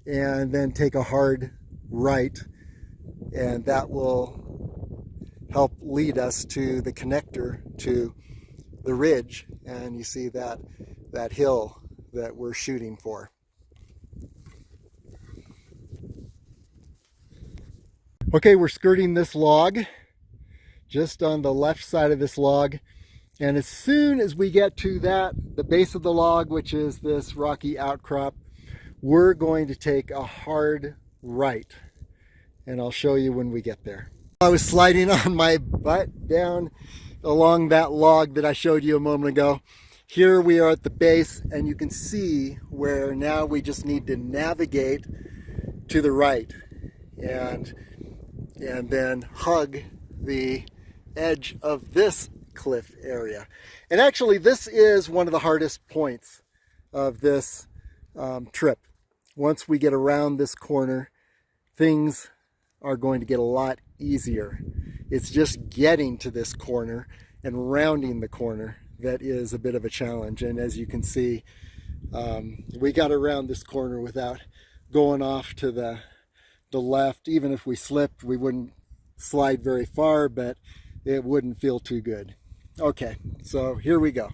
Speaker 1: and then take a hard right, and that will help lead us to the connector to the ridge. And you see that hill that we're shooting for. Okay, we're skirting this log, just on the left side of this log. And as soon as we get to the base of the log, which is this rocky outcrop, we're going to take a hard right. And I'll show you when we get there. I was sliding on my butt down along that log that I showed you a moment ago. Here we are at the base, and you can see where now we just need to navigate to the right and then hug the edge of this cliff area. And actually, this is one of the hardest points of this trip. Once we get around this corner, things are going to get a lot easier. It's just getting to this corner and rounding the corner that is a bit of a challenge. And as you can see, we got around this corner without going off to the left. Even if we slipped, we wouldn't slide very far, but it wouldn't feel too good. Okay, so here we go.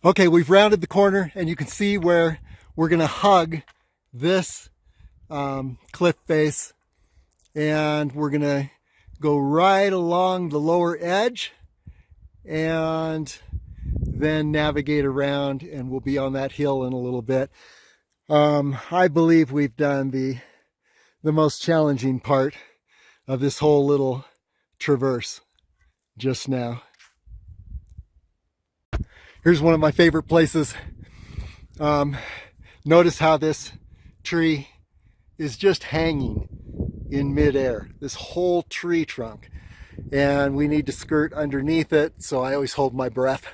Speaker 1: Okay, we've rounded the corner, and you can see where we're going to hug this cliff face, and we're going to go right along the lower edge and then navigate around, and we'll be on that hill in a little bit. I believe we've done the most challenging part of this whole little traverse just now. Here's one of my favorite places. Notice how this tree is just hanging in midair, this whole tree trunk. And we need to skirt underneath it, so I always hold my breath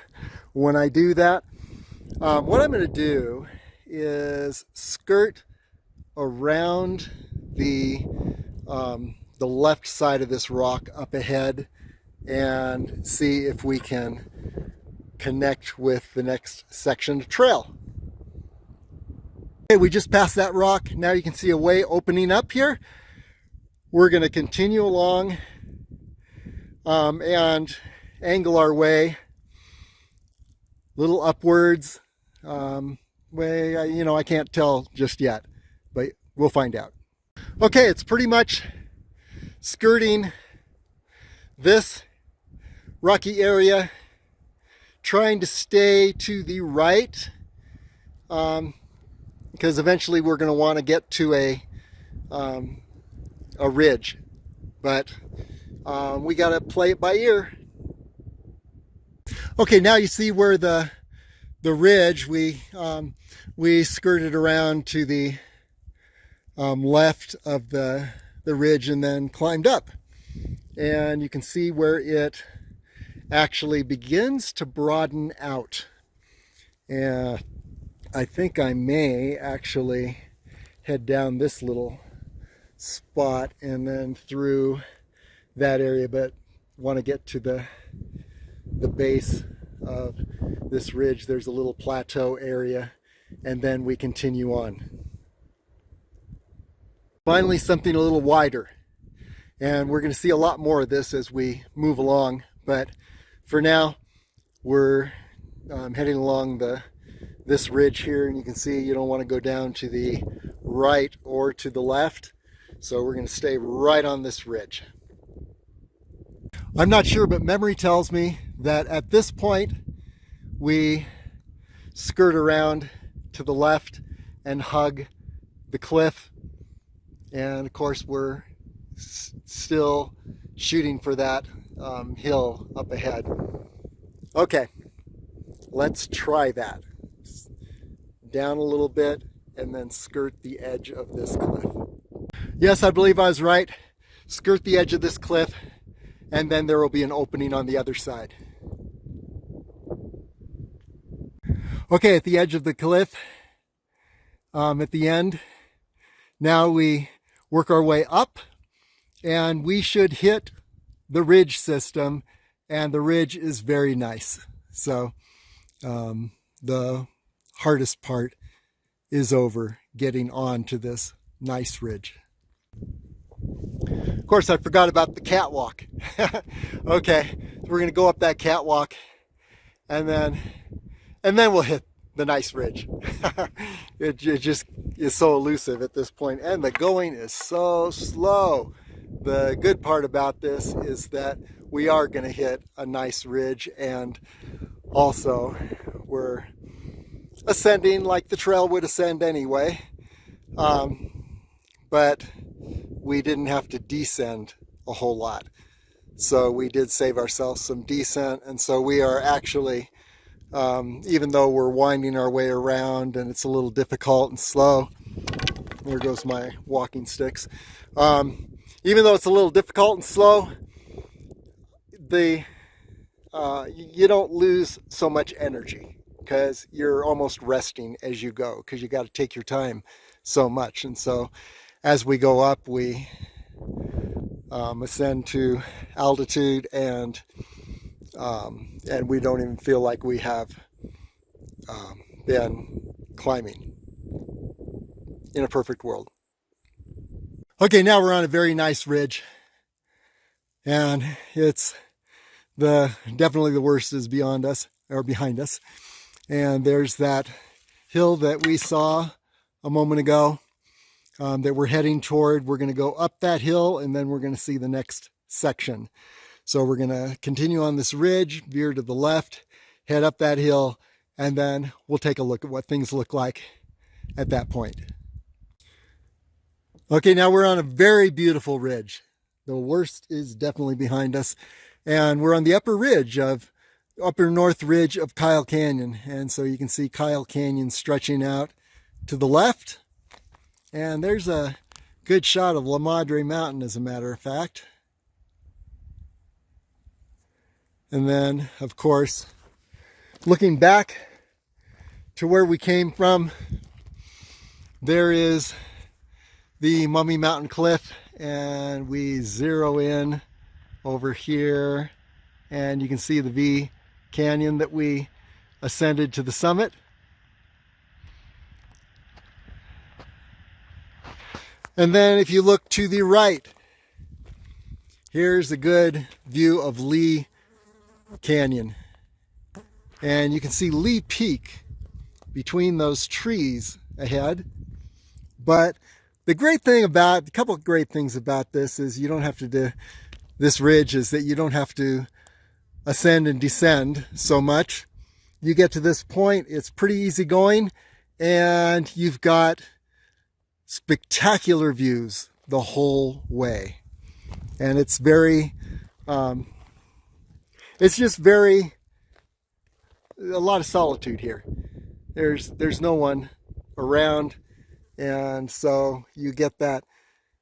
Speaker 1: when I do that. What I'm going to do is skirt around the left side of this rock up ahead and see if we can connect with the next section of trail. Okay, we just passed that rock. Now you can see a way opening up here. We're going to continue along and angle our way a little upwards. I can't tell just yet, but we'll find out. Okay, it's pretty much skirting this rocky area, trying to stay to the right, because eventually we're going to want to get to a ridge, but we got to play it by ear. Okay, now you see where the ridge, we skirted around to the left of the ridge and then climbed up, and you can see where it actually begins to broaden out. And I think I may actually head down this little spot and then through that area, but want to get to the base of this ridge. There's a little plateau area, and then we continue on. Finally, something a little wider, and we're going to see a lot more of this as we move along, but for now we're heading along this ridge here, and you can see you don't want to go down to the right or to the left, so we're going to stay right on this ridge. I'm not sure, but memory tells me that at this point we skirt around to the left and hug the cliff, and of course we're still shooting for that hill up ahead. Okay, let's try that. Down a little bit and then skirt the edge of this cliff. Yes, I believe I was right. Skirt the edge of this cliff, and then there will be an opening on the other side. Okay, at the edge of the cliff, at the end, now we work our way up, and we should hit the ridge system, and the ridge is very nice. So the hardest part is over, getting on to this nice ridge. Of course, I forgot about the catwalk. Okay, so we're gonna go up that catwalk, and then we'll hit the nice ridge. It just is so elusive at this point, and the going is so slow. The good part about this is that we are going to hit a nice ridge, and also we're ascending like the trail would ascend anyway, but we didn't have to descend a whole lot. So we did save ourselves some descent, and so we are actually, even though we're winding our way around and it's a little difficult and slow, there goes my walking sticks. Even though it's a little difficult and slow, you don't lose so much energy because you're almost resting as you go, because you got to take your time so much. And so as we go up, we ascend to altitude, and we don't even feel like we have been climbing in a perfect world. Okay, now we're on a very nice ridge, and it's definitely the worst is beyond us, or behind us. And there's that hill that we saw a moment ago that we're heading toward. We're going to go up that hill, and then we're going to see the next section. So we're going to continue on this ridge, veer to the left, head up that hill, and then we'll take a look at what things look like at that point. Okay, now we're on a very beautiful ridge. The worst is definitely behind us, and we're on the upper north ridge of Kyle Canyon. And so you can see Kyle Canyon stretching out to the left, and there's a good shot of La Madre Mountain, as a matter of fact. And then, of course, looking back to where we came from, there is the Mummy Mountain Cliff, and we zero in over here, and you can see the V Canyon that we ascended to the summit. And then if you look to the right, here's a good view of Lee Canyon, and you can see Lee Peak between those trees ahead. But a couple of great things about this is you don't have to do this ridge, is that you don't have to ascend and descend so much. You get to this point, it's pretty easy going, and you've got spectacular views the whole way. And it's just a lot of solitude here. There's no one around, and so you get that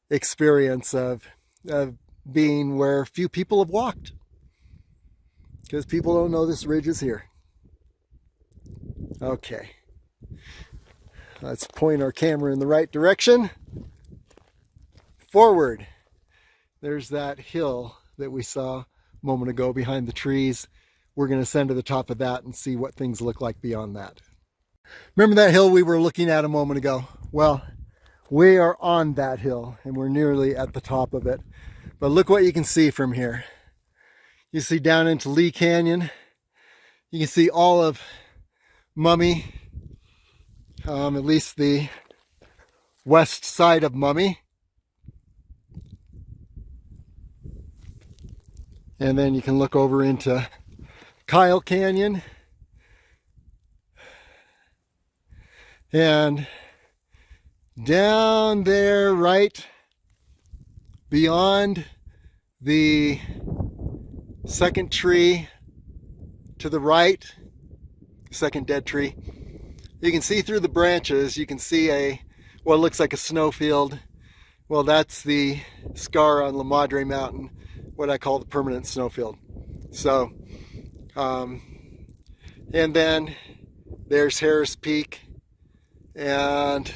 Speaker 1: experience of being where few people have walked, because people don't know this ridge is here. Okay, let's point our camera in the right direction. Forward. There's that hill that we saw a moment ago behind the trees. We're going to ascend to the top of that and see what things look like beyond that. Remember that hill we were looking at a moment ago? Well, we are on that hill, and we're nearly at the top of it. But look what you can see from here. You see down into Lee Canyon. You can see all of Mummy, at least the west side of Mummy. And then you can look over into Kyle Canyon. And down there, right beyond the second tree to the right, second dead tree, you can see through the branches, you can see what looks like a snowfield. Well, that's the scar on La Madre Mountain, what I call the permanent snowfield. So, and then there's Harris Peak and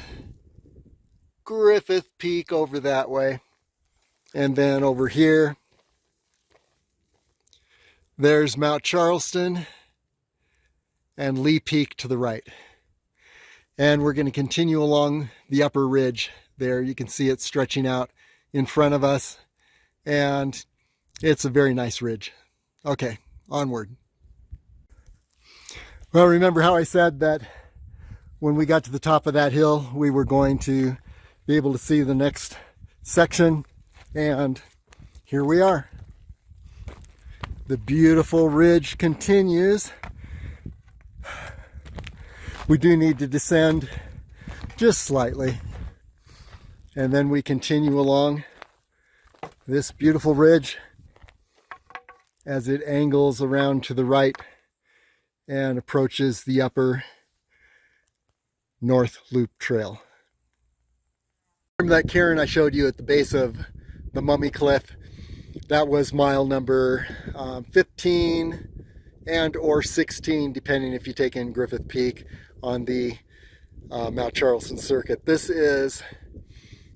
Speaker 1: Griffith Peak over that way. And then over here, there's Mount Charleston and Lee Peak to the right. And we're going to continue along the upper ridge there. You can see it stretching out in front of us. And it's a very nice ridge. Okay, onward. Well, remember how I said that when we got to the top of that hill, we were going to be able to see the next section. And here we are. The beautiful ridge continues. We do need to descend just slightly. And then we continue along this beautiful ridge as it angles around to the right and approaches the upper North Loop Trail. Remember that cairn I showed you at the base of the Mummy Cliff? That was mile number 15 and or 16, depending if you take in Griffith Peak on the Mount Charleston circuit. This is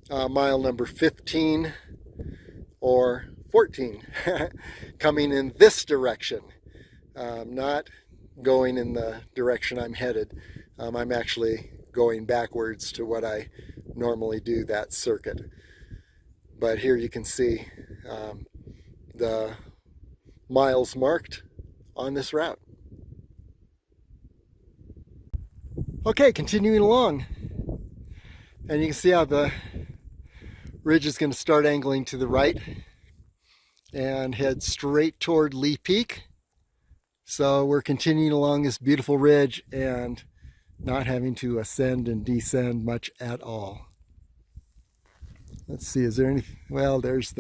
Speaker 1: mile number 15 or 14, coming in this direction, not going in the direction I'm headed. I'm actually going backwards to what I normally do that circuit. But here you can see the miles marked on this route. Okay, continuing along. And you can see how the ridge is going to start angling to the right and head straight toward Lee Peak. So we're continuing along this beautiful ridge and not having to ascend and descend much at all. Let's see, is there any, well, there's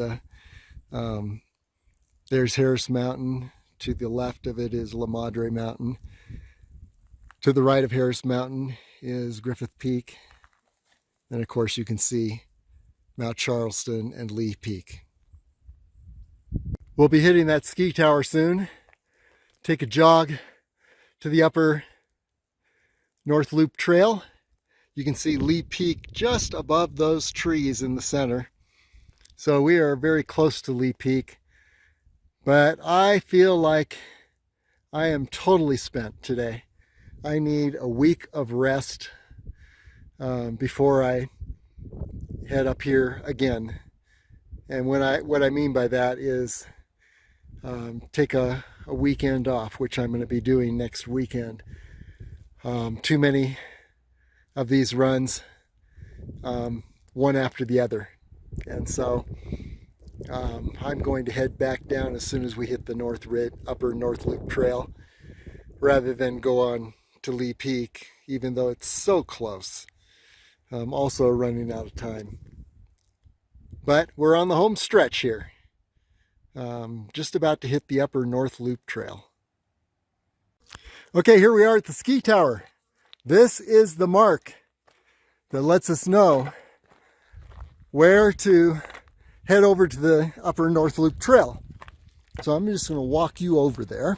Speaker 1: Harris Mountain. To the left of it is La Madre Mountain. To the right of Harris Mountain is Griffith Peak. And of course you can see Mount Charleston and Lee Peak. We'll be hitting that ski tower soon. Take a jog to the upper North Loop Trail. You can see Lee Peak just above those trees in the center. So we are very close to Lee Peak. But I feel like I am totally spent today. I need a week of rest before I head up here again. And what I mean by that is take a weekend off, which I'm going to be doing next weekend. Too many of these runs, one after the other. And so I'm going to head back down as soon as we hit the upper North Loop Trail, rather than go on to Lee Peak, even though it's so close. I'm also running out of time. But we're on the home stretch here. Just about to hit the upper North Loop Trail. Okay, here we are at the ski tower. This is the mark that lets us know where to head over to the upper North Loop Trail. So I'm just going to walk you over there.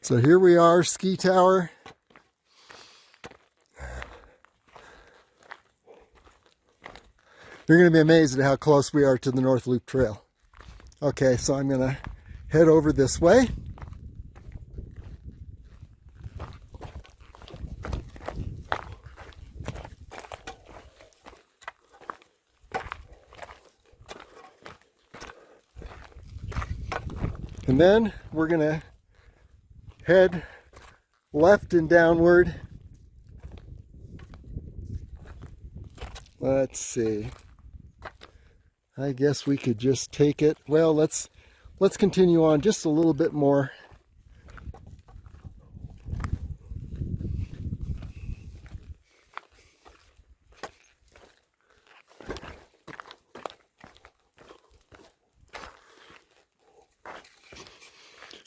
Speaker 1: So here we are, ski tower. You're going to be amazed at how close we are to the North Loop Trail. Okay, so I'm going to head over this way. And then we're going to head left and downward. Let's see. I guess we could just take it. Well, let's continue on just a little bit more.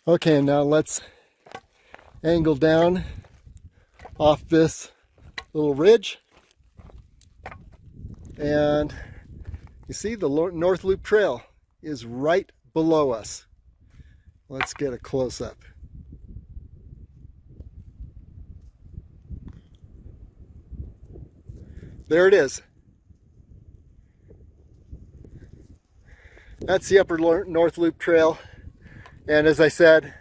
Speaker 1: Okay, now let's angle down off this little ridge. And you see the North Loop Trail is right below us. Let's get a close-up. There it is. That's the upper North Loop Trail. And as I said,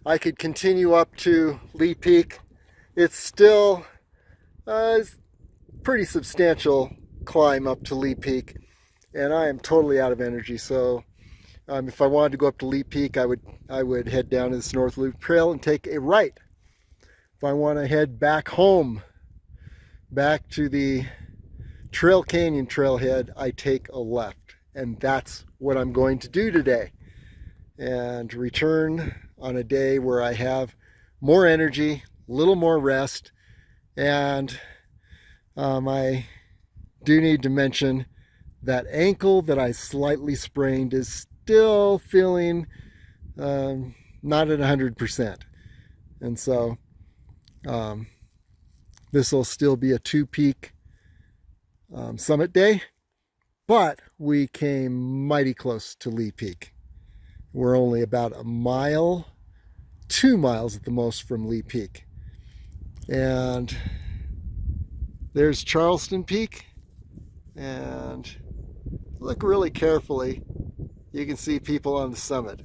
Speaker 1: I could continue up to Lee Peak. It's still a pretty substantial climb up to Lee Peak, and I am totally out of energy. So if I wanted to go up to Lee Peak, I would head down to this North Loop Trail and take a right. If I want to head back home, back to the Trail Canyon trailhead, I take a left, and that's what I'm going to do today, and return on a day where I have more energy, a little more rest. And I do need to mention that ankle that I slightly sprained is still feeling not at 100%. And so this will still be a two-peak summit day, but we came mighty close to Lee Peak. We're only about a mile, 2 miles at the most from Lee Peak. And there's Charleston Peak. And look really carefully, you can see people on the summit.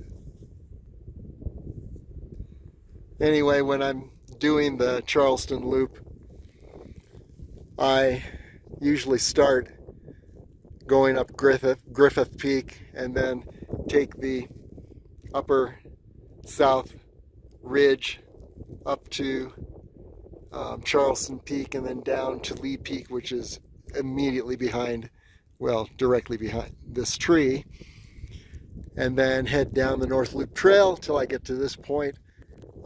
Speaker 1: Anyway, when I'm doing the Charleston Loop, I usually start going up Griffith Peak and then take the upper south ridge up to Charleston Peak and then down to Lee Peak, which is immediately behind, well, directly behind this tree, and then head down the North Loop Trail till I get to this point.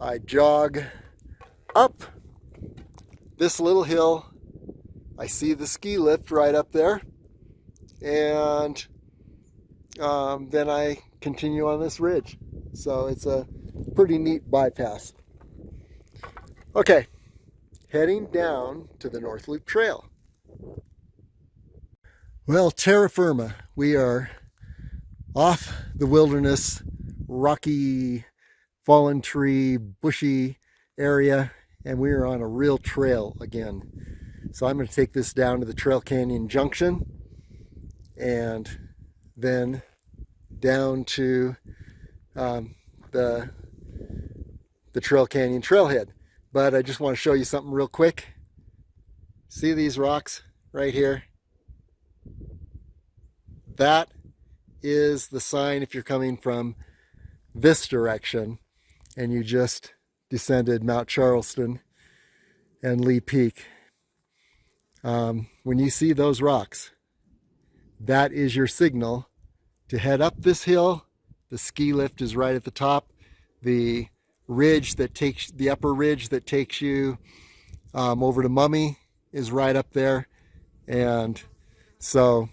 Speaker 1: I jog up this little hill. I see the ski lift right up there, and then I continue on this ridge. So it's a pretty neat bypass. Okay, heading down to the North Loop Trail. Well, terra firma, we are off the wilderness, rocky, fallen tree, bushy area, and we are on a real trail again. So I'm going to take this down to the Trail Canyon Junction and then down to the Trail Canyon Trailhead. But I just want to show you something real quick. See these rocks right here? That is the sign if you're coming from this direction and you just descended Mount Charleston and Lee Peak. When you see those rocks, that is your signal to head up this hill. The ski lift is right at the top. The ridge that takes, the upper ridge that takes you over to Mummy is right up there. And so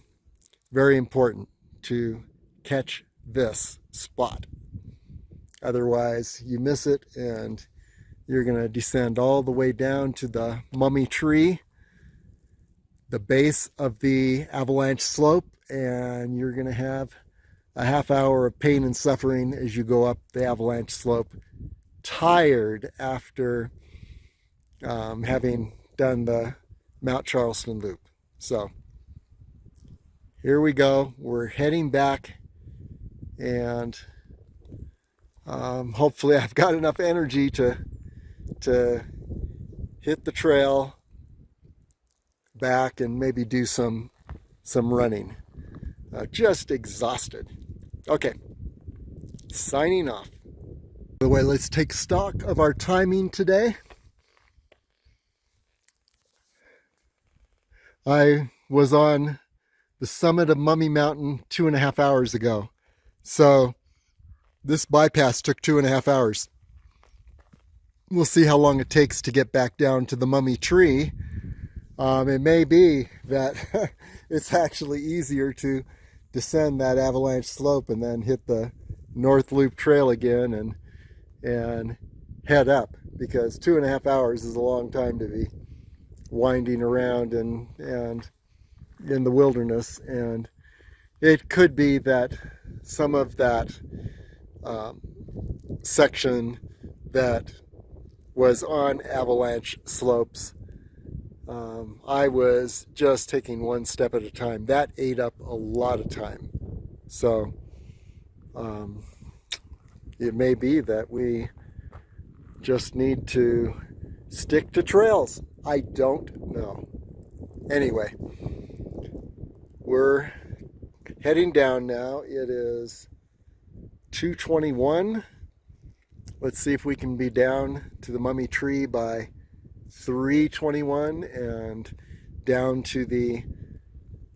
Speaker 1: very important to catch this spot. Otherwise you miss it and you're going to descend all the way down to the Mummy tree, the base of the avalanche slope, and you're going to have a half hour of pain and suffering as you go up the avalanche slope, tired after having done the Mount Charleston loop. So here we go. We're heading back, and hopefully I've got enough energy to hit the trail back and maybe do some running. Just exhausted. Okay, signing off. By the way, let's take stock of our timing today. I was on the summit of Mummy Mountain 2.5 hours ago. So this bypass took 2.5 hours. We'll see how long it takes to get back down to the Mummy tree. It may be that it's actually easier to descend that avalanche slope and then hit the North Loop Trail again and head up, because 2.5 hours is a long time to be winding around and in the wilderness. And it could be that some of that section that was on avalanche slopes, I was just taking one step at a time. That ate up a lot of time. So it may be that we just need to stick to trails. I don't know. Anyway, we're heading down now. It is 2:21. Let's see if we can be down to the Mummy Tree by 3:21 and down to the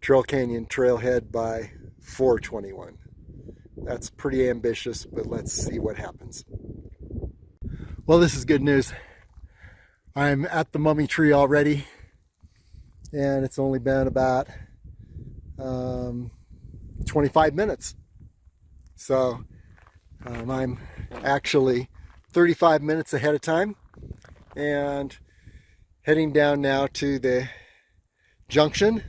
Speaker 1: Trail Canyon trailhead by 4:21. That's pretty ambitious, but let's see what happens. Well, this is good news. I'm at the Mummy Tree already, and it's only been about 25 minutes. So I'm actually 35 minutes ahead of time, and heading down now to the junction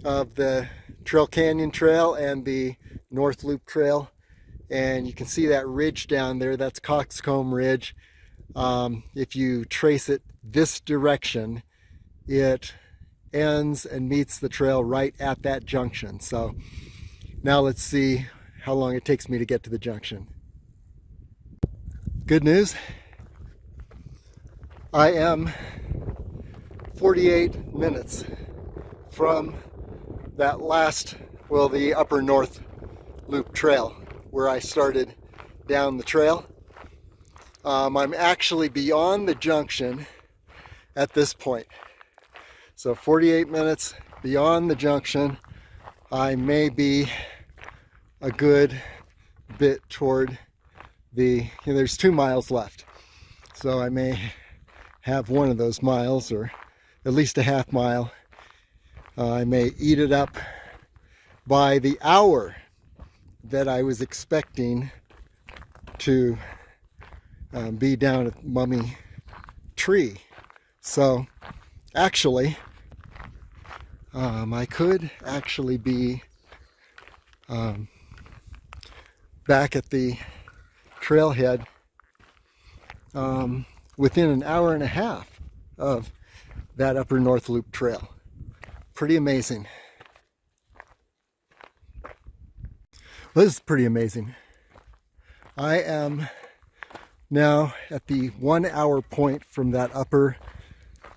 Speaker 1: of the Trail Canyon Trail and the North Loop Trail. And you can see that ridge down there. That's Coxcomb Ridge. If you trace it this direction, it ends and meets the trail right at that junction. So now let's see how long it takes me to get to the junction. Good news. I am 48 minutes from that last, well, the Upper North Loop Trail, where I started down the trail. I'm actually beyond the junction at this point. So 48 minutes beyond the junction. I may be a good bit toward the, there's 2 miles left. So I may have one of those miles, or at least a half mile. I may eat it up by the hour that I was expecting to be down at Mummy Tree. So actually, I could actually be back at the trailhead within an hour and a half of that Upper North Loop Trail. Pretty amazing. Well, this is pretty amazing. I am now at the 1 hour point from that Upper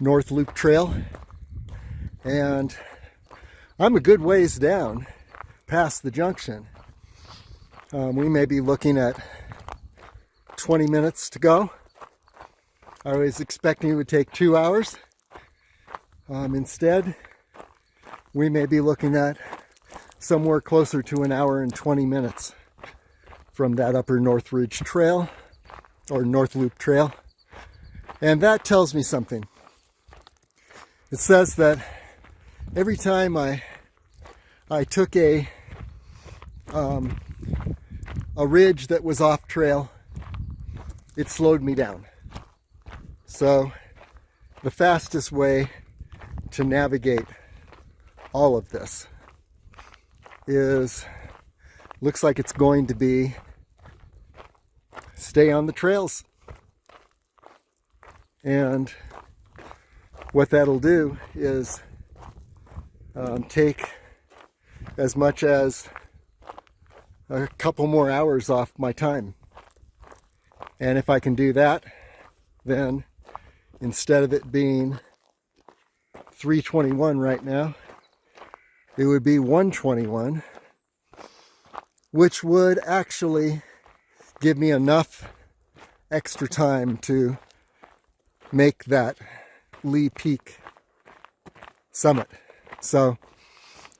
Speaker 1: North Loop Trail, and I'm a good ways down past the junction. We may be looking at 20 minutes to go. I was expecting it would take 2 hours. Instead, we may be looking at somewhere closer to an hour and 20 minutes from that Upper North Ridge Trail, or North Loop Trail. And that tells me something. It says that every time I took a ridge that was off trail, it slowed me down. So the fastest way to navigate all of this looks like it's going to be stay on the trails. And what that'll do is take as much as a couple more hours off my time. And if I can do that, then instead of it being 3:21 right now, it would be 1:21, which would actually give me enough extra time to make that Lee Peak summit. So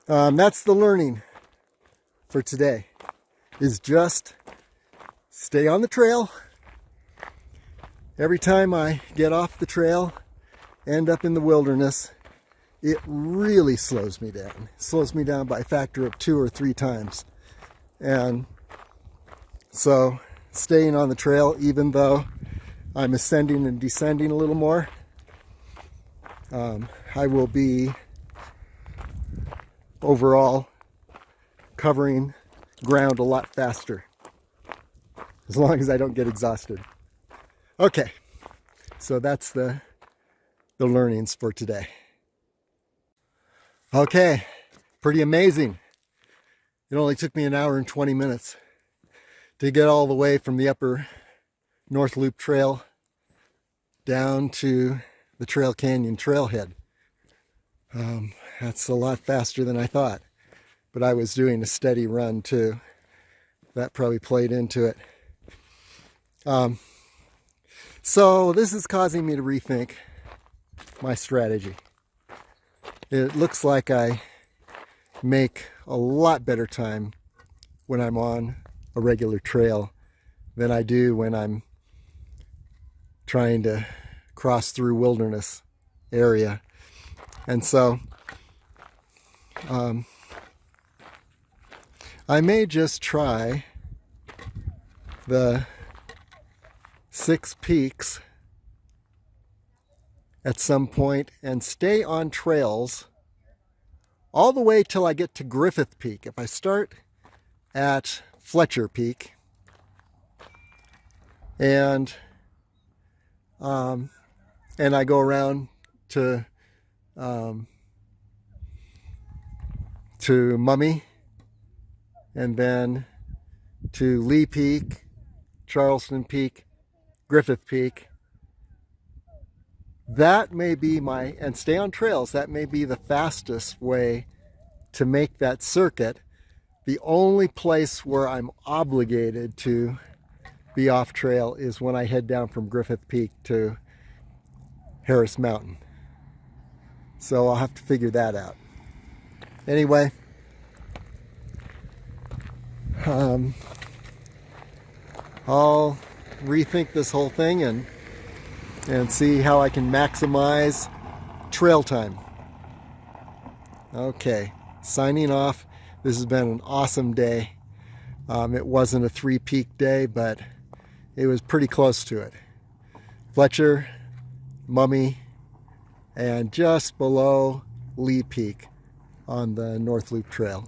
Speaker 1: that's the learning for today, is just stay on the trail. Every time I get off the trail, end up in the wilderness, it really slows me down. It slows me down by a factor of 2 or 3 times. And so staying on the trail even though I'm ascending and descending a little more. I will be overall covering ground a lot faster, as long as I don't get exhausted. Okay, so that's the learnings for today. Okay, pretty amazing. It only took me an hour and 20 minutes to get all the way from the upper North Loop Trail down to the Trail Canyon trailhead. That's a lot faster than I thought, but I was doing a steady run too. That probably played into it. So this is causing me to rethink my strategy. It looks like I make a lot better time when I'm on a regular trail than I do when I'm trying to cross through wilderness area. And so I may just try the 6 peaks at some point and stay on trails all the way till I get to Griffith Peak. If I start at Fletcher Peak and I go around to Mummy, and then to Lee Peak, Charleston Peak, Griffith Peak. That may be and stay on trails, that may be the fastest way to make that circuit. The only place where I'm obligated to be off trail is when I head down from Griffith Peak to Harris Mountain. So I'll have to figure that out. Anyway, I'll rethink this whole thing and see how I can maximize trail time. Okay, signing off. This has been an awesome day. It wasn't a 3-peak day, but it was pretty close to it. Fletcher, Mummy, and just below Lee Peak on the North Loop Trail.